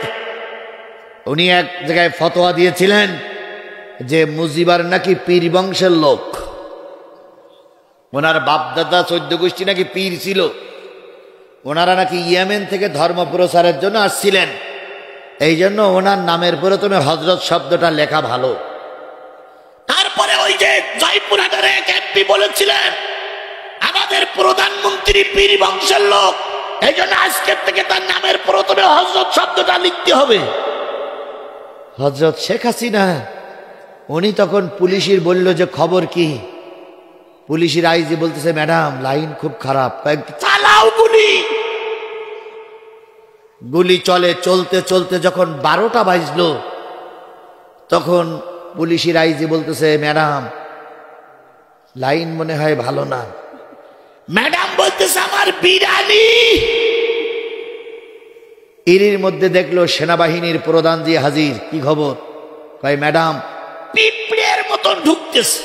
উনি এক জায়গায় ফতোয়া দিয়েছিলেন যে মুজিবার নাকি পীর বংশের লোক, ওনার বাপদাদা 14 গোষ্ঠী নাকি পীর ছিল, ওনারা নাকি ইয়েমেন থেকে ধর্ম প্রচারের জন্য আসছিলেন, এই জন্য ওনার নামের প্রথমে হযরত শব্দটা লেখা ভালো। তারপরে ওই যে জয়পুরহাটের এক এমপি বলেছিলেন আমাদের প্রধানমন্ত্রী পীর বংশের লোক, এই জন্য আজকের থেকে তার নামের প্রথমে হযরত শব্দটা লিখতে হবে। হযরত শেখ হাসিনা উনি তখন পুলিশের বলল যে খবর কি? পুলিশের আইজি বলতেছে, ম্যাডাম লাইন খুব খারাপ, চালাও গুলি। গুলি চলে, চলতে চলতে যখন 12টা বাজলো, তখন পুলিশের আইজি বলতেছে, ম্যাডাম লাইন মনে হয় ভালো না। ম্যাডাম বলতেছে, আমার বিরিয়ানি। এর মধ্যে দেখলো সেনাবাহিনীর প্রধান জি হাজির। কি খবর? কয় ম্যাডাম পিঁপড়ের মতন ঢুকতেছে।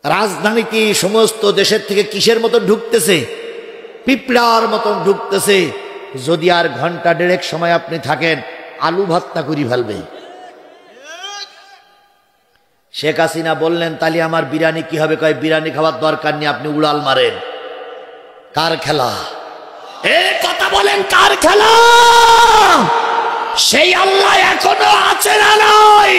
রাজধানীতে সমস্ত দেশের থেকে কিসের মতন ঢুকতেছে? পিঁপড়ার মতন ঢুকতেছে। যদি আর ঘন্টা দেড়েক সময় আপনি থাকেন, আলু ভর্তা করি ফেলবে। শেখ হাসিনা বললেন, তাহলে আমার বিরিয়ানি কি হবে? কয় বিরিয়ানি খাওয়ার দরকার নেই, আপনি উড়াল মারেন। কার খেলা? এ কথা বলেন, কার খেলা? সেই আল্লাহ এখনো আছে না নাই?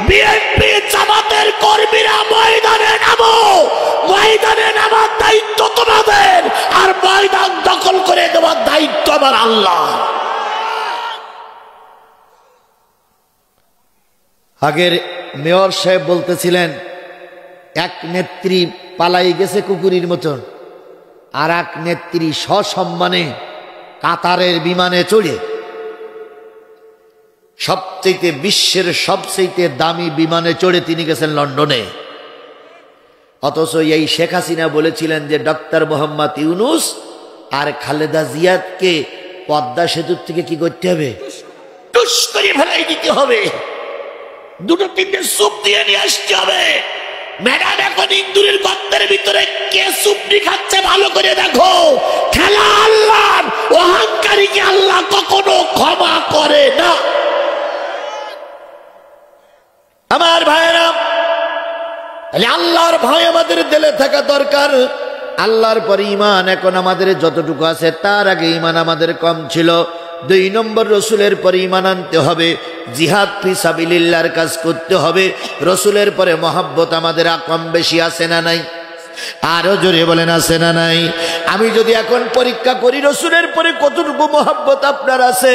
বিএনপি জামাতের কর্মীরা ময়দানে নামো, ময়দানে নামার দায়িত্ব তোমাদের, আর ময়দান দখল করে দেওয়ার দায়িত্ব আমার আল্লাহ। আগের মেয়র সাহেব বলতেছিলেন, এক নেত্রী পালাই গেছে কুকুরের মতন। আর এক নেত্রী সসম্মানে কাতারের বিমানে চড়ে সবচেয়ে বিশ্বের সবচেয়ে দামি বিমানে চড়ে তিনি গেছেন লন্ডনে। অথচ এই শেখ হাসিনা বলেছিলেন যে ডক্টর মোহাম্মদ ইউনুস আর খালেদা জিয়াকে পদ্মা সেতুর থেকে কি করতে হবে, টুস করে ফেলাই দিতে হবে, দুটো তিনটে সুপ দিয়ে নিয়ে আসতে হবে। ম্যাডাম এখন ইন্দুরের গর্তের ভিতরে কে সুপনি খাচ্ছে ভালো করে দেখো। খেলা আল্লাহর, অহংকারীকে আল্লাহ কখনো ক্ষমা করে না। আমার ভাইয়েরা, আল্লাহর ভয় আমাদের দিলে থাকা দরকার। আল্লাহর পরে ঈমান এখন আমাদের যতটুকু আছে, তার আগে ঈমান আমাদের কম ছিল। 2 নম্বর রসুলের পরে ঈমান আনতে হবে, জিহাদ ফি সাবিলিল্লাহর কাজ করতে হবে। রসুলের পরে মহব্বত আমাদের কম বেশি আছে না নাই? আরো জোরে বলেন আছে না নাই? আমি যদি এখন পরীক্ষা করি রসুলের পরে কতটুকু মহব্বত আপনার আছে,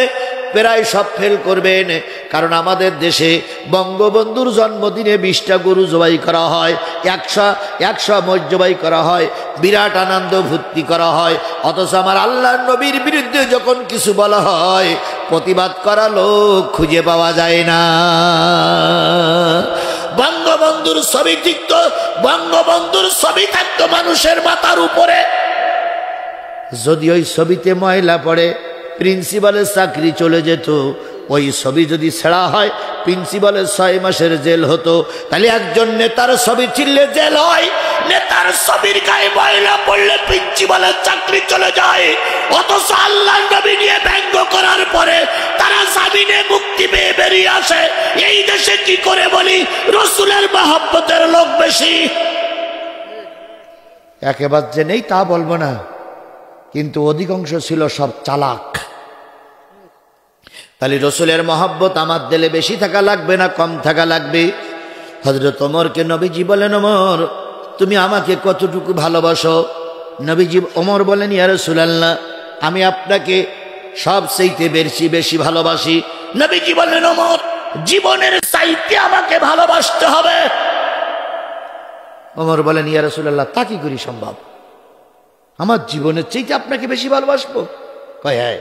প্রায় সব ফেল করবেন। কারণ আমাদের দেশে বঙ্গবন্ধুর জন্মদিনে 20টা গরু জবাই করা হয়, 100 মোষ জবাই করা হয়, বিরাট আনন্দ ভর্তি করা হয়। অথচ আমার আল্লাহর নবীর বিরুদ্ধে যখন কিছু বলা হয়, প্রতিবাদ করা লোক খুঁজে পাওয়া যায় না। বঙ্গবন্ধুর ছবি ঠিক, বঙ্গবন্ধুর ছবি থাকতো মানুষের মাথার উপরে, যদি ওই ছবিতে ময়লা পড়ে প্রিন্সিপালের চাকরি চলে যেত। ওই ছবি যদি ছেড়া হয় প্রিন্সিপালের 6 মাসের জেল হতো। তাহলে একজন নেতার ছবি ছিললে জেল হয়, নেতার ছবির গায়ে ময়লা পড়লে প্রিন্সিপালের চাকরি চলে যায়। অথচ আল্লাহর নবী নিয়ে ব্যঙ্গ করার পরে তারা জামিনে মুক্তি পেয়ে বেরিয়ে আসে। এই দেশে কি করে বলি রসুলের মহব্বতের লোক বেশি? একেবারে যে নেই তা বলবো না, কিন্তু অধিকাংশ ছিল সব চালাক। তাহলে রসুলের মহব্বত আমার দিলে বেশি থাকা লাগবে না কম থাকা লাগবে? হযরত ওমরকে নবীজি বলেন, ওমর তুমি আমাকে কতটুকু ভালোবাসো? নবীজি ওমর বলেন, ইয়া রাসূলুল্লাহ আমি আপনাকে সবচেয়ে বেশি ভালোবাসি। নবীজি বলেন, ওমর জীবনের চাইতে আমাকে ভালোবাসতে হবে। ওমর বলেন, ইয়া রাসূলুল্লাহ তা কি করি সম্ভব? আমার জীবনের চাইতে আপনাকে বেশি ভালোবাসবো? কয় হ্যাঁ।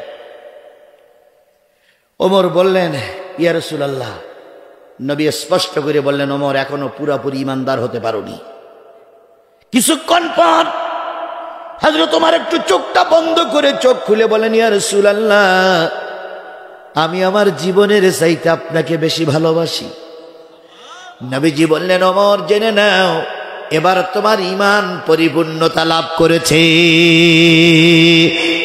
ওমর বললেন, ইয়া রাসূলুল্লাহ, নবী স্পষ্ট করে বললেন, ওমর এখনো পুরাপুরি ইমানদার হতে পারোনি। কিছুক্ষণ পর হযরত ওমর একটু চোখটা বন্ধ করে চোখ খুলে বলেন, ইয়া রাসূলুল্লাহ আমি আমার জীবনের চাইতে আপনাকে বেশি ভালোবাসি। নবীজি বললেন, ওমর জেনে নাও এবার তোমার ঈমান পরিপূর্ণতা লাভ করেছে।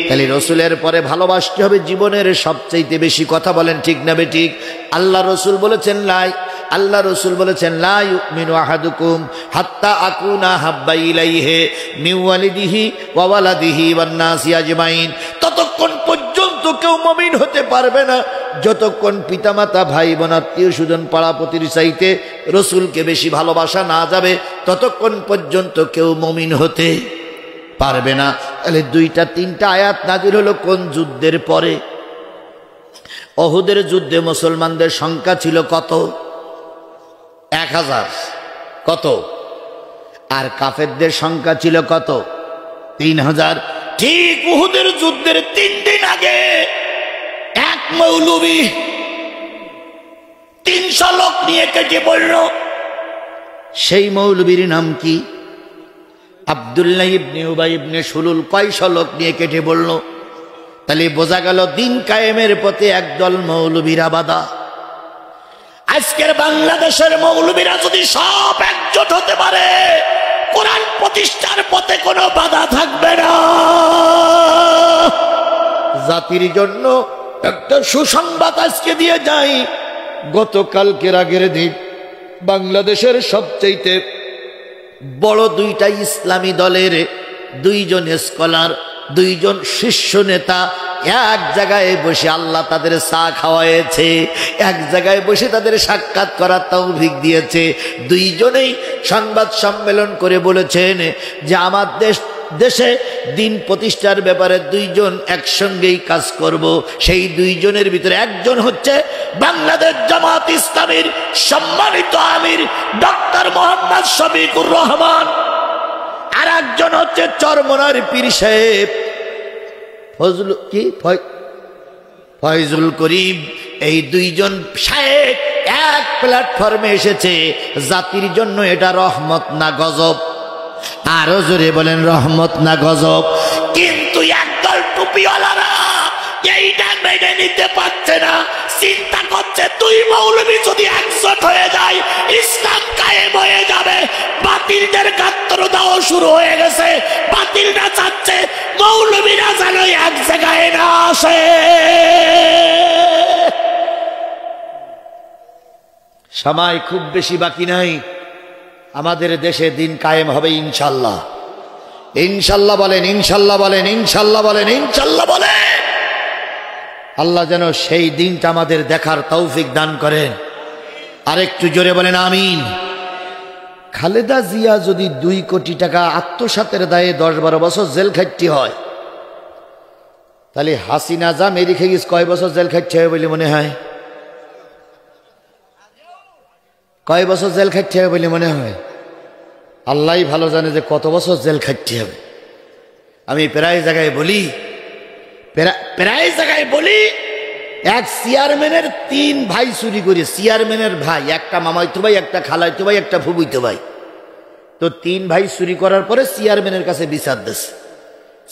তাহলে রসুলের পরে ভালোবাসতে হবে জীবনের সবচাইতে বেশি। কথা বলেন ঠিক না বেঠিক? আল্লাহ রসুল বলেছেন লা ইউমিনু আহাদুকুম হাত্তা আকুনা হাব্বা ইলাইহি মিন ওয়ালিদিহি ওয়া ওয়ালাদিহি ওয়ান নাসি আজমাইন। ততক্ষণ পর্যন্ত কেউ মুমিন হতে পারবে না যতক্ষণ পিতামাতা ভাই বোন আত্মীয় স্বজন পাড়া প্রতির চাইতে রসুলকে বেশি ভালোবাসা না যাবে, ততক্ষণ পর্যন্ত কেউ মুমিন হতে পারবে না। তাহলে 2-3টা আয়াত নাজিল হলো কোন যুদ্ধের পরে? উহুদের যুদ্ধে মুসলমানদের সংখ্যা ছিল কত? 1000। কত? আর কাফেরদের সংখ্যা ছিল কত? 3000। ঠিক উহুদের যুদ্ধের 3 দিন আগে এক মৌলবী 300 লোক নিয়ে কেটে পড়ল। সেই মৌলবীর নাম কি? আব্দুল্লাহ ইবনে উবাই ইবনে সুলুল। 500 লোক নিয়ে কেটে পড়ল। তাহলে বোঝা গেল দিন কায়েমের পথে একদল মৌলবীরা বাধা। আজকের বাংলাদেশের মৌলবীরা যদি সব একজোট হতে পারে, কোরআন প্রতিষ্ঠার পথে কোনো বাধা থাকবে না। জাতির জন্য একটা সুসংবাদ আজকে দিয়ে যাই। গতকালকের আগের দিন বাংলাদেশের সবচেয়ে বড় 2টা ইসলামী দলের 2 জন স্কলার, 2 জন শীর্ষ নেতা এক জায়গায় বসে আল্লাহ তাদের চা খাওয়াইছে, এক জায়গায় বসে তাদের সাক্ষাৎ করার তৌফিক দিয়েছে। 2 জনেই সংবাদ সম্মেলন করে বলেছেন যে আমার দেশে দিন প্রতিষ্ঠার ব্যাপারে 2 জন একসঙ্গেই কাজ করব। সেই 2 জনের ভিতরে একজন হচ্ছে বাংলাদেশ জামাত ইসলামীর সম্মানিত আমির ডক্টর মোহাম্মদ শফিকুর রহমান, আর একজন হচ্ছে চরমনার পীর সাহেব ফয়জুল করিম। এই দুইজন শায়েখ এক প্ল্যাটফর্মে এসেছে। জাতির জন্য এটা রহমত না গজব? আরো জোরে বলেন, রহমত না গজব? কিন্তু একদল টুপিওয়ালারা এইটা মেনে নিতে পারছে না। চিন্তা করছে দুই মৌলবী যদি একজোট হয়ে যায় ইসলাম কায়েম হয়ে যাবে। বাতিলদের গাত্রদাহ শুরু হয়ে গেছে। বাতিলরা চাচ্ছে মৌলবীরা যেন এক জায়গায় না আসে। সময় খুব বেশি বাকি নাই। আমাদের দেশে দিন কায়েম হবে ইনশাল্লাহ। ইনশাল্লাহ বলেন, ইনশাল্লাহ বলেন, ইনশাল্লাহ বলেন, ইনশাল্লাহ বলেন। আল্লাহ যেন সেই দিনটা আমাদের দেখার তৌফিক দান করেন। আরেকটু জোরে বলেন আমিন। খালেদা জিয়া যদি 2 কোটি টাকা আত্মসাতের দায়ে 10-12 বছর জেল খাটতে হয়, তাহলে হাসিনা যা মেরি খেয়ে কয় বছর জেল খাটতে হবে বলে মনে হয়? কয় বছর জেল খাটতে হবে বলে মনে হয়? আল্লাহই ভালো জানে যে কত বছর জেল খাটতে হবে। আমি প্রায় জায়গায় বলি এক চেয়ারম্যানের 3 ভাই চুরি করে। চেয়ারম্যানের ভাই, একটা মামাইতো ভাই, একটা খালাইতো ভাই, একটা ফুবুইতো ভাই। তো 3 ভাই চুরি করার পরে চেয়ারম্যানের কাছে বিচার দিচ্ছে।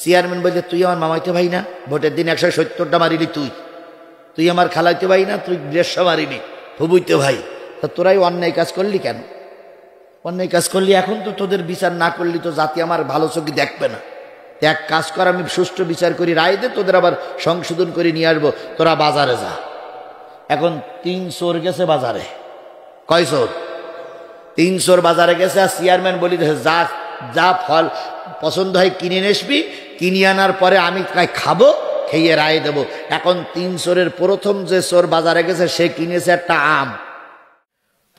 চেয়ারম্যান বলছে, তুই আমার মামাইতো ভাই না? ভোটের দিন 170টা মারিলি তুই আমার খালাইতো ভাই না? তুই 150 মারিলি, ফুবুইতো ভাই। তা তোরাই অন্যায় কাজ করলি কেন? অন্যায় কাজ করলি, এখন তো তোদের বিচার না করলি তো জাতি আমার ভালো চোখে দেখবে না। এক কাজ কর, আমি সুষ্ঠু বিচার করি, রায় দে, তোদের আবার সংশোধন করে নিয়ে আসবো। তোরা বাজারে যা। এখন 3 চোর গেছে বাজারে। কয় চোর? 3 চোর বাজারে গেছে। আর চেয়ারম্যান বলি, যা যা ফল পছন্দ হয় কিনে নিসবি, কিনে আনার পরে আমি খাবো, খেয়ে রায় দেবো। এখন 3 চোরের প্রথম যে চোর বাজারে গেছে সে কিনেছে একটা আম,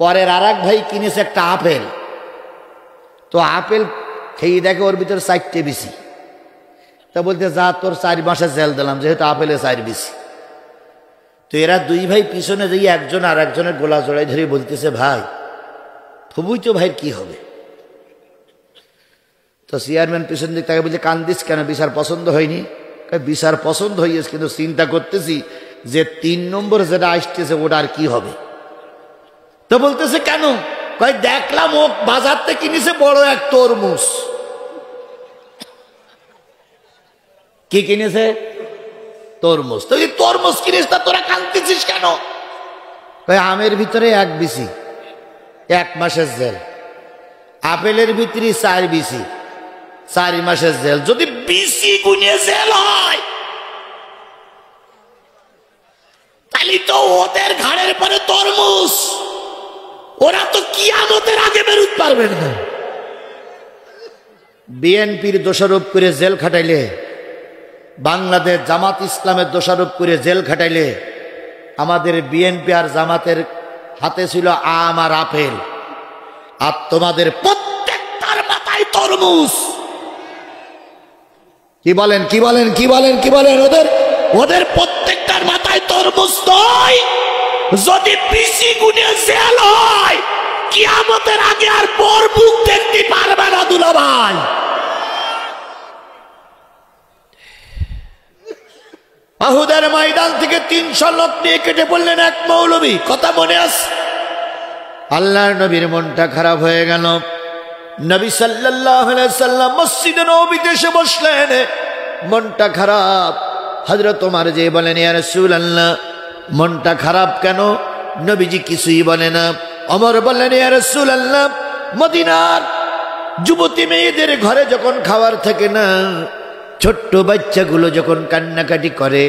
পরের আর এক ভাই কিনেছে একটা আপেল। তো আপেল খেয়ে দেখে ওর ভিতরে 4টে বিসি। তা বলতে, যা তোর 4 মাসের জেল দিলাম, যেহেতু আপেলে 4 বিসি। তো এরা 2 ভাই পিছনে দিয়ে একজন আর একজনের গোলা জড়াই ধরে বলতেছে, ভাই ফুবুই তো ভাই কি হবে? তো চেয়ারম্যান পিছন দিক তাকে বলছে, কান্দিস কেন? বিচার পছন্দ হয়নি? বিচার পছন্দ হয়েছে, কিন্তু চিন্তা করতেছি যে 3 নম্বর যেটা আসতেছে ওটা আর কি হবে। তো বলতেছে, কেন? কয়, দেখলাম ও বাজার থেকে কিনেছে বড় এক তরমুজ। কি কিনেছে? তরমুজ। তো এই তরমুজ কিনিস, তা তোরা কাঁদতেছিস কেন? কয়, আমের ভিতরে 1 বিসি, 1 মাসের জেল। আপেলের ভিতরে 4 বিসি, 4 মাসের জেল। যদি বিসি গুণে জেল হয় তাহলে তো ওদের ঘাড়ের পরে তরমুজ। ওরা তো কিয়ামতের আগে বেরোতে পারবে না। বিএনপির দোষারোপ করে জেল খাটাইলে, বাংলাদেশ জামাত ইসলামের দোষারোপ করে জেল খাটাইলে, আমাদের বিএনপি আর জামাতের হাতে ছিল আম আর আপেল, আর তোমাদের প্রত্যেকটার মাথায় তরমুজ। কি বলেন, কি বলেন, কি বলেন, কি বলেন? ওদের প্রত্যেকটার মাথায় তরমুজ নয়। যদি বিসি গুণে জেল হয় কিয়ামতের আগে আর পর মুখ দেখতে পারবে না দুলাভাই। আহুদের ময়দান থেকে 300 লোক নিয়ে কেটে পড়লেন এক মৌলবী। কথা মনে আছে? আল্লাহর নবীর মনটা খারাপ হয়ে গেল। নবী সাল্লাল্লাহু আলাইহি সাল্লাম মসজিদে নববীতে এসে বসলেন, মনটা খারাপ। হযরত ওমর যে বলেন, ইয়া রাসূলুল্লাহ মনটা খারাপ কেন? নবীজি কিছুই বলে না। ওমর বললেন, ইয়া রাসূলুল্লাহ মদিনার যুবতী মেয়েদের ঘরে যখন খাবার থাকে না, ছোট্ট বাচ্চাগুলো যখন কান্নাকাটি করে,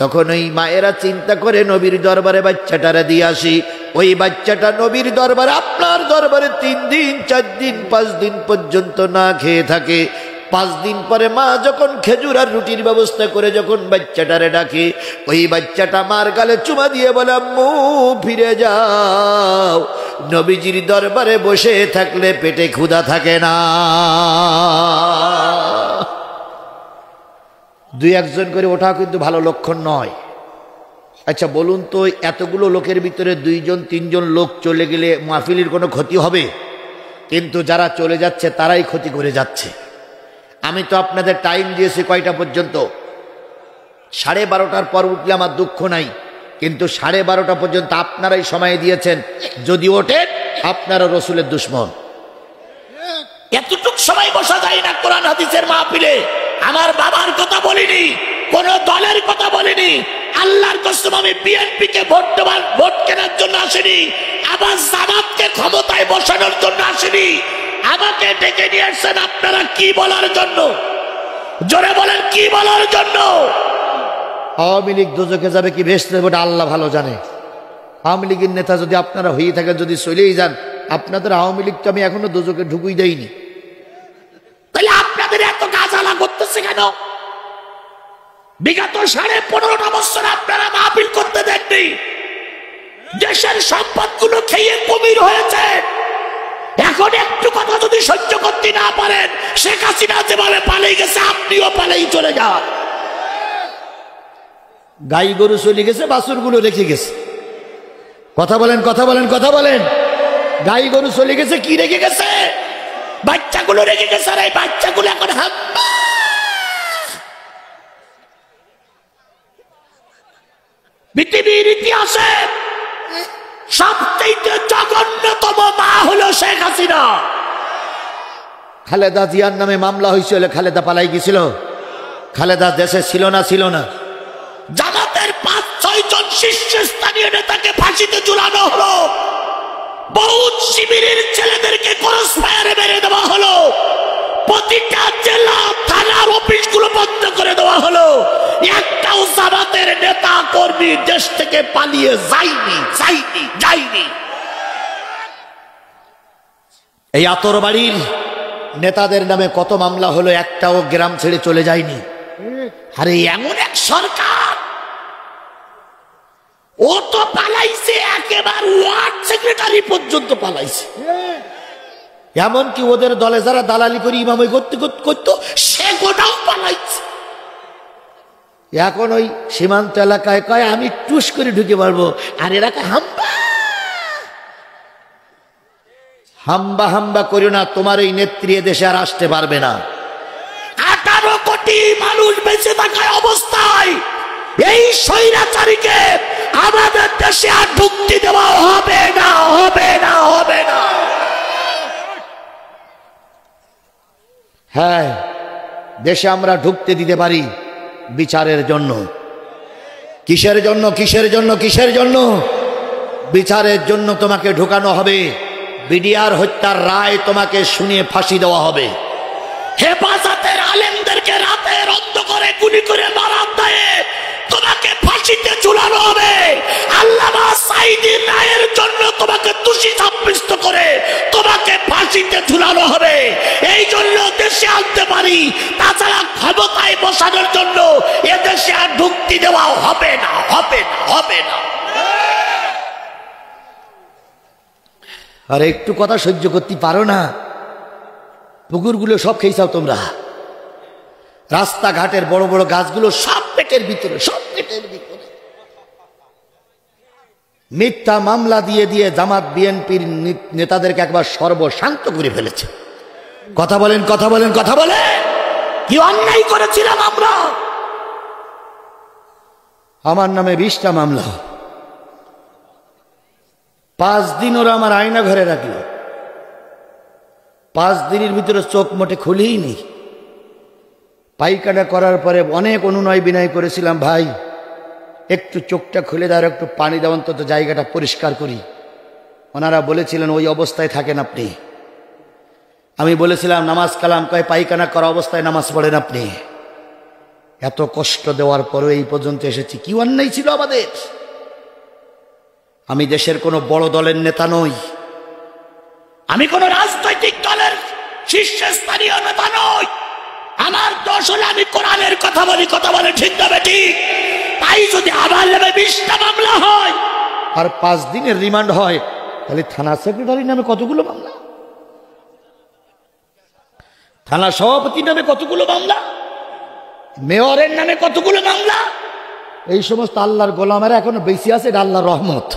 তখন ওই মায়েরা চিন্তা করে নবীর দরবারে বাচ্চাটারা দিয়ে আসি। ওই বাচ্চাটা নবীর দরবারে, আপনার দরবারে 3 দিন 4 দিন 5 দিন পর্যন্ত না খেয়ে থাকে। 5 দিন পরে মা যখন খেজুর আর রুটির ব্যবস্থা করে যখন বাচ্চাটারে ডাকে, ওই বাচ্চাটা মার গালে চুমা দিয়ে বলে, আম্মু ফিরে যাও। নবীজির দরবারে বসে থাকলে পেটে ক্ষুধা থাকে না। 2-1 জন করে ওঠা কিন্তু ভালো লক্ষণ নয়। আচ্ছা বলুন তো, এতগুলো লোকের ভিতরে 2 জন 3 জন লোক চলে গেলে মাহফিলের কোনো ক্ষতি হবে? কিন্তু যারা চলে যাচ্ছে তারাই ক্ষতি করে যাচ্ছে। আমি তো আপনাদের টাইম দিয়েছি কয়টা পর্যন্ত? 12:30 পর উঠলে আমার দুঃখ নাই, কিন্তু 12:30 পর্যন্ত আপনারাই সময় দিয়েছেন। যদি ওঠেন আপনারা রসুলের দুশ্মন। এতটুক সময় বসা যায় না কোরআন হাদিসের মাহফিলে। আমার বাবার কথা বলিনি, কোন দলের কথা বলিনি। আল্লাহর কসম আমি বিএনপি কে ভোট কেনার জন্য আসিনি, আবার জামাতকে ক্ষমতায় বসানোর জন্য আসিনি। আমাকে ডেকে নিয়ে আসছেন আপনারা কি বলার জন্য? জোরে বলেন, কি বলার জন্য? আওয়ামী লীগ দোজখে যাবে কি বেহেশতে যাবে আল্লাহ ভালো জানে। আওয়ামী লীগের নেতা যদি আপনারা হয়ে থাকেন, যদি চলেই যান, আপনাদের আওয়ামী লীগ তো আমি এখনো দোজখে ঢুকুই দেইনি। তাহলে আপনাদের এত গাজালা করতেছে কেন? বিগত 15.5 বছর আপনারা মাহফিল করতে দেননি। দেশের সম্পদগুলো খেয়ে কুমির হয়েছে। এখন একটু কথা যদি সহ্য করতে না পারেন, শেখ হাসিনা যেভাবে পালিয়ে গেছে আপনিও পালিয়ে চলে যান। গাই গরু চলে গেছে, বাছুরগুলো রেখে গেছে। কথা বলেন, কথা বলেন, কথা বলেন। গাই গরু চলে গেছে, কি রেখে গেছে? বাচ্চাগুলো রেখে গেছে। আর এই বাচ্চাগুলো এখন হাম্বা। পৃথিবীর ইতিহাসে সবচেয়ে জঘন্যতম মা হলো শেখ হাসিনা। খালেদা জিয়ার নামে মামলা হয়েছিল, খালেদা পালাই গেছিল? খালেদা দেশে ছিল না? ছিল না? জামাতের 5-6 জন শীর্ষস্থানীয় নেতাকে ফাঁসিতে ঝুলানো হলো। বহুত শিবিরের ছেলেদেরকে ক্রস ফায়ারে মেরে দেওয়া হলো। প্রতিটা জেলা থানার অফিসগুলো বন্ধ করে দেওয়া হলো। একটাও জামাতের নেতা কর্মী দেশ থেকে পালিয়ে যায়নি, যায়নি, যায়নি। এই আতরবাড়ির নেতাদের নামে কত মামলা হলো, একটাও গ্রাম ছেড়ে চলে যায়নি। আরে এমন এক সরকার, ও তো পালাইছে, একেবারে ওয়ার্ড সেক্রেটারি পর্যন্ত পালাইছে। এমনকি ওদের দলে যারা দালালি করে ইমামই করতো সে গোটাও পালাইছে। এখন ওই সীমান্ত এলাকায় কয় আমি টুস করে ঢুকে পারবো, আর এলাকায় হাম্বা হাম্বা হাম্বা করিও না। তোমার এই নেত্রী দেশে আর আসতে পারবে না। 18 কোটি মানুষ বেঁচে থাকার অবস্থায় এই স্বৈরাচারীকে আমাদের দেশে আর ঢুকতে দেওয়া হবে না, হবে না, হবে না। হ্যাঁ, দেশে আমরা ঢুকতে দিতে পারি বিচারের জন্য। কিসের জন্য? কিসের জন্য? কিসের জন্য? বিচারের জন্য তোমাকে ঢুকানো হবে। বিডিআর হত্যার রায় তোমাকে শুনিয়ে ফাঁসি দেওয়া হবে। হেফাজতের আলেমদেরকে রাতের অন্ধকারে গুলি করে মারার দায়ে তোমাকে ফাঁসিতে ঝুলানো হবে। আল্লামা সাঈদীর রায়ের জন্য তোমাকে দোষী সাব্যস্ত করে তোমাকে ফাঁসিতে ঝুলানো হবে। এই জন্য দেশে আনতে পারি, তাছাড়া ক্ষমতায় বসানোর জন্য এদেশে আর ঢুকতে দেওয়া হবে না, হবে না, হবে না। আর একটু কথা সহ্য করতে পারো না? পুকুরগুলো সব খেয়েছাও তোমরা। রাস্তাঘাটের বড় বড় গাছগুলো সব পেটের ভিতরে, সব পেটের ভিতরে। মিথ্যা মামলা দিয়ে দিয়ে জামাত বিএনপির নেতাদেরকে একবার সর্বশান্ত করে ফেলেছে। কথা বলেন, কথা বলেন, কথা বলেন। কি অন্যায় করেছিলাম আমরা? আমার নামে 20টা মামলা। 5 দিন ওরা আমার আয়না ঘরে রাখলো। 5 দিনের ভিতরে চোখ মোটে খুলেই নি। পায়খানা করার পরে অনেক অনুনয় বিনয় করেছিলাম, ভাই একটু চোখটা খুলে দাও, একটু পানি দাও, অন্তত জায়গাটা পরিষ্কার করি। ওনারা বলেছিলেন ওই অবস্থায় থাকেন আপনি। আমি বলেছিলাম নামাজ কালাম, কয় পায়খানা করা অবস্থায় নামাজ পড়েন আপনি। এত কষ্ট দেওয়ার পরেও এই পর্যন্ত এসেছি। কি অন্যায় ছিল আমাদের? আমি দেশের কোনো বড় দলের নেতা নই, আমি কোন রাজনৈতিক দলের শীর্ষস্থানীয় নেতা নই। আমার দোষ হলে আমি কোরআনের কথা বলি, কথা বলে ঠিক না ঠিক? তাই যদি আমার নামে 20টা মামলা হয় আর 5 দিনের রিমান্ড হয়, তাহলে থানা সেক্রেটারির নামে কতগুলো মামলা, থানা সভাপতির নামে কতগুলো মামলা, মেয়রের নামে কতগুলো মামলা। এই সমস্ত আল্লাহর গোলামেরা এখনো বেঁচে আছে, এটা আল্লাহর রহমত।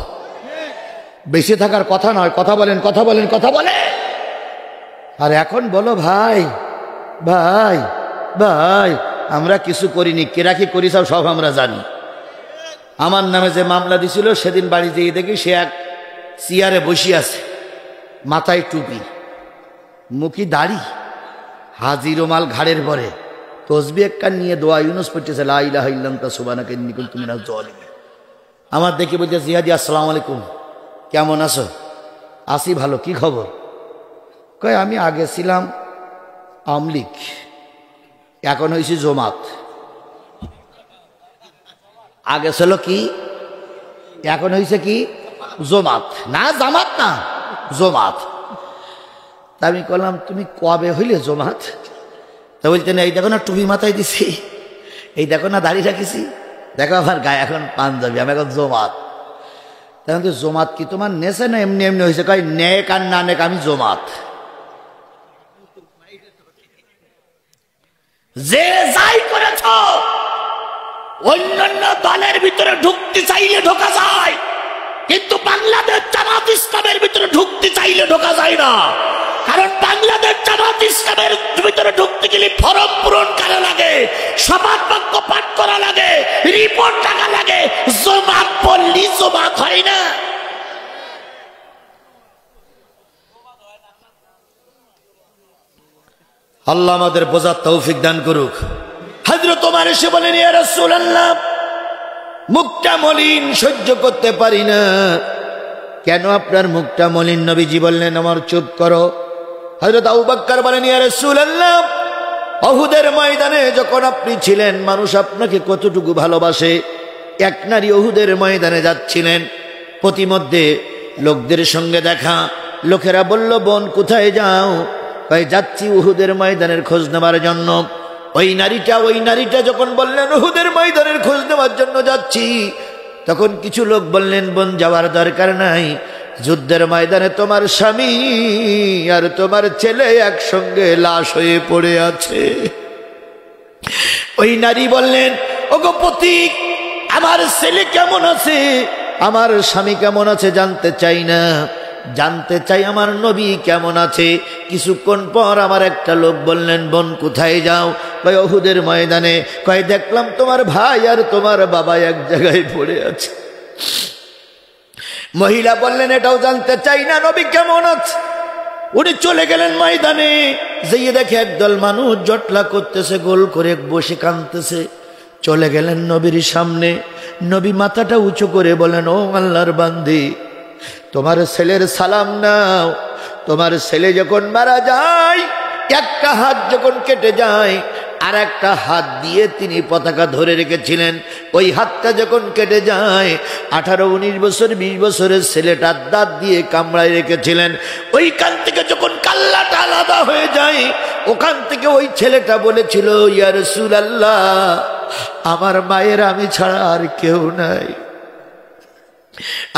বেঁচে থাকার কথা নয়। কথা বলেন, কথা বলেন, কথা বলেন। আর এখন বলো ভাই, ভাই ভাই আমরা কিছু করিনি, কেরা কি করিস সব আমরা জানি। আমার নামে যে মামলা দিছিল সেদিন বাড়ি যেয়ে দেখি সে এক চেয়ারে বসে আছে, মাথায় টুপি, মুখি দাড়ি, হাজির মাল ঘাড়ের পরে, তসবি একটা নিয়ে দোয়া ইউনুস পড়তেছে, লা ইলাহা ইল্লা আনতা সুবহানাকা ইন্নী কুনতু মিনাজ জালিমিন। আমার দেখি বলছে, জিহাদি আসসালামু আলাইকুম, কেমন আছো? আসি ভালো, কি খবর? কয় আমি আগে ছিলাম আওয়ামী লীগ, এখন হয়েছি জমাত। আগে ছিল কি, এখন হয়েছে কি জমাত, না জামাত না জমাত। তা আমি বললাম তুমি কবে হইলে জমাত? তা বলতে না, এই দেখো না টুপি মাথায় দিছি, এই দেখো না দাড়ি রাখিছি, দেখো আমার গায়ে এখন পাঞ্জাবি, আমি এখন জমাত। তখন তো জমাত কি তোমার নেছে না এমনি এমনি হয়েছে? কয় নেক আর না নেক আমি জমাত। যে যাই করেছ অন্যান্য দলের ভিতরে ঢুকতে চাইলে ঢোকা যায়, কিন্তু বাংলাদেশ জামাত ইসলামের ভিতরে ঢুকতে চাইলে ঢোকা যায় না। কারণ বাংলাদেশ জামাত ইসলামের ভিতরে ঢুকতে গেলে ফরম পূরণ করা লাগে, শপথ বাক্য পাঠ করা লাগে, রিপোর্ট টাকা লাগে। জমাত বললি জমাত হয় না। আল্লাহ আমাদের বোঝার তৌফিক দান করুক। হযরত ওমর এসে বলেন, ইয়া রাসূলুল্লাহ, মুখটা মলিন, সহ্য করতে পারি না। কেন আপনার মুখটা মলিন? নবীজি বললেন, আমার চুপ করো। হযরত আবু বকর বলেন, ইয়া রাসূলুল্লাহ, উহুদের ময়দানে যখন আপনি ছিলেন মানুষ আপনাকে কতটুকু ভালোবাসে। এক নারী উহুদের ময়দানে যাচ্ছিলেন, প্রতিমধ্যে লোকদের সঙ্গে দেখা। লোকেরা বলল, বোন কোথায় যাও? ভাই যাচ্ছি উহুদের ময়দানের খোঁজ নেবার জন্য। ওই নারীটা যখন বললেন উহুদের ময়দানের খোঁজ নেওয়ার জন্য যাচ্ছি, তখন কিছু লোক বললেন, বোন যাওয়ার দরকার নাই, যুদ্ধের ময়দানে তোমার স্বামী আর তোমার ছেলে একসঙ্গে লাশ হয়ে পড়ে আছে। ওই নারী বললেন, ওগো পথিক, আমার ছেলে কেমন আছে, আমার স্বামী কেমন আছে জানতে চাই না, জানতে চাই আমার নবী কেমন আছে। কিছুক্ষণ পর আমার একটা লোক বললেন, বোন কোথায় যাও? কয় উহুদের ময়দানে। কয় দেখলাম তোমার ভাই আর তোমার বাবা এক জায়গায় পড়ে আছে। মহিলা বললেন, এটাও জানতে চাই না নবী কেমন আছে। উনি চলে গেলেন ময়দানে, যেয়ে দেখে একদল মানুষ জটলা করতেছে, গোল করে বসে কাঁদতেছে। চলে গেলেন নবীর সামনে। নবী মাথাটা উঁচু করে বলেন, ও আল্লাহর বান্দি, তোমার ছেলের সালাম নাও। তোমার ছেলে যখন মারা যায়, একটা হাত যখন কেটে যায়, আর একটা হাত দিয়ে তিনি পতাকা ধরে রেখেছিলেন, ওই হাতটা যখন কেটে যায়, 18, 19 বছর 20 বছরের ছেলেটা দাঁত দিয়ে কামড়ায় রেখেছিলেন, ওইখান থেকে যখন কাল্লাটা আলাদা হয়ে যায়, ওখান থেকে ওই ছেলেটা বলেছিল, ইয়া রাসূলুল্লাহ, আমার মায়ের আমি ছাড়া আর কেউ নাই।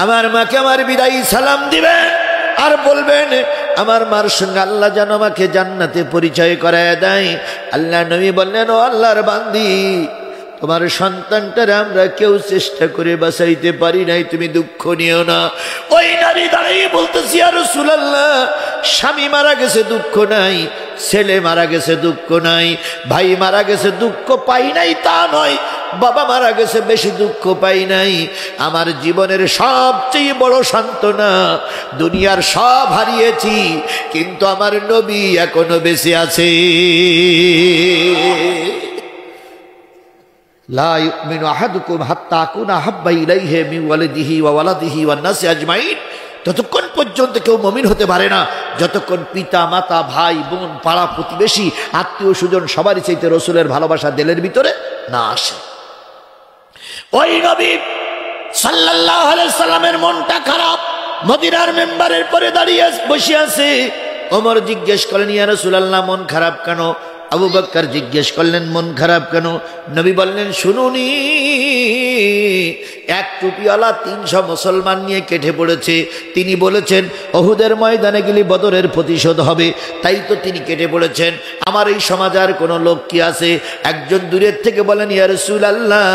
আমার মাকে আমার বিদায়ী সালাম দিবেন আর বলবেন, আমার মার সঙ্গে আল্লাহ যেন আমাকে জান্নাতে পরিচয় করায় দেয়। আল্লাহ নবী বললেন, ও আল্লাহর বান্দি, তোমার সন্তানটারে আমরা কেউ চেষ্টা করে বাঁচাইতে পারি নাই, তুমি দুঃখ নিও না। ওই নারী দাঁড়িয়ে বলতেছি, ইয়া রাসূলুল্লাহ, স্বামী মারা গেছে দুঃখ নাই, ছেলে মারা গেছে দুঃখ নাই, ভাই মারা গেছে দুঃখ পাই নাই তা নয়, বাবা মারা গেছে বেশি দুঃখ পাই নাই। আমার জীবনের সবচেয়ে বড় সান্ত্বনা, দুনিয়ার সব হারিয়েছি কিন্তু আমার নবী এখনো বেঁচে আছে। লা ইউমিনু আহাদুকুম হাত্তা আকুনা আহাব্বা ইলাইহি মিন ওয়ালিদিহি ওয়া ওয়ালাদিহি ওয়ান নাসি আজমাইন। ততক্ষণ পর্যন্ত কেউ মুমিন হতে পারে না যতক্ষণ পিতা মাতা ভাই বোন পাড়া প্রতিবেশী আত্মীয় স্বজন সবারই চাইতে রসুলের ভালোবাসা দিলের ভিতরে না আসে। ওই নবী সাল্লাল্লাহু আলাইহি সাল্লামের মনটা খারাপ, মদিনার মেম্বারের পরে দাঁড়িয়ে বসে আছে। ওমর জিজ্ঞেস করলেন, ইয়া রাসূলুল্লাহ, মন খারাপ কেন? আবু বকর জিজ্ঞেস করলেন, মন খারাপ কেন? নবী বললেন, শুনুনি, এক টুপিওয়ালা 300 মুসলমান নিয়ে কেটে পড়েছে। তিনি বলেছেন উহুদের ময়দানে গেলে বদরের প্রতিশোধ হবে, তাই তো তিনি কেটে পড়েছেন। আমার এই সমাজে আর কোনো লোক কি আছে? একজন দূরের থেকে বলেন, ইয়া রাসূলুল্লাহ,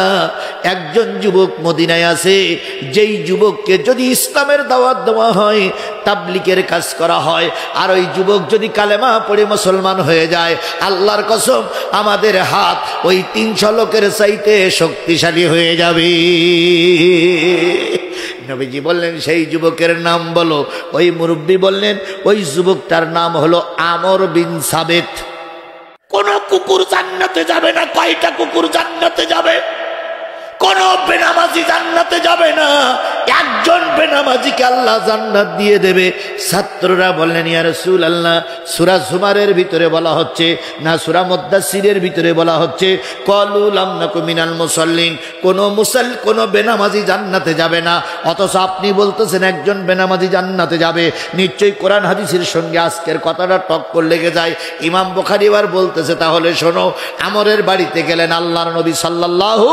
একজন যুবক মদিনায় আছে, যেই যুবককে যদি ইসলামের দাওয়াত দেওয়া হয়, তাবলীগের কাজ করা হয়, আর ওই যুবক যদি কালেমা পড়ে মুসলমান হয়ে যায়, আল্লাহ আল্লাহর কসম আমাদের হাত ওই 300 লোকের চাইতে শক্তিশালী হয়ে যাবে। নবীজি বললেন সেই যুবকের নাম বলো। ওই মুরব্বী বললেন ওই যুবকটার নাম হলো আমর বিন সাবেত। কোন কুকুর জান্নাতে যাবে না। কয়টা কুকুর জান্নাতে যাবে? কোন বেনামাজি জান্নাতে যাবে না। একজন বেনামাজিকে আল্লাহ জান্নাত দিয়ে দেবে। ছাত্ররা বললেন ইয়া রাসূলুল্লাহ, সূরা জুমারের ভিতরে বলা হচ্ছে না সূরা মুদ্দাসসিরের ভিতরে বলা হচ্ছে ক্বালু লাম নাকু মিনাল মুসাল্লিন, কোন বেনামাজি জান্নাতে যাবে না, অথচ আপনি বলতেছেন একজন বেনামাজি জান্নাতে যাবে। নিশ্চয়ই কোরআন হাদিসের সঙ্গে আজকের কথাটা টক্কর লেগে যায়। ইমাম বুখারী এবার বলতেছে তাহলে শোনো, আমরের বাড়িতে গেলেন আল্লাহর নবী সাল্লাল্লাহু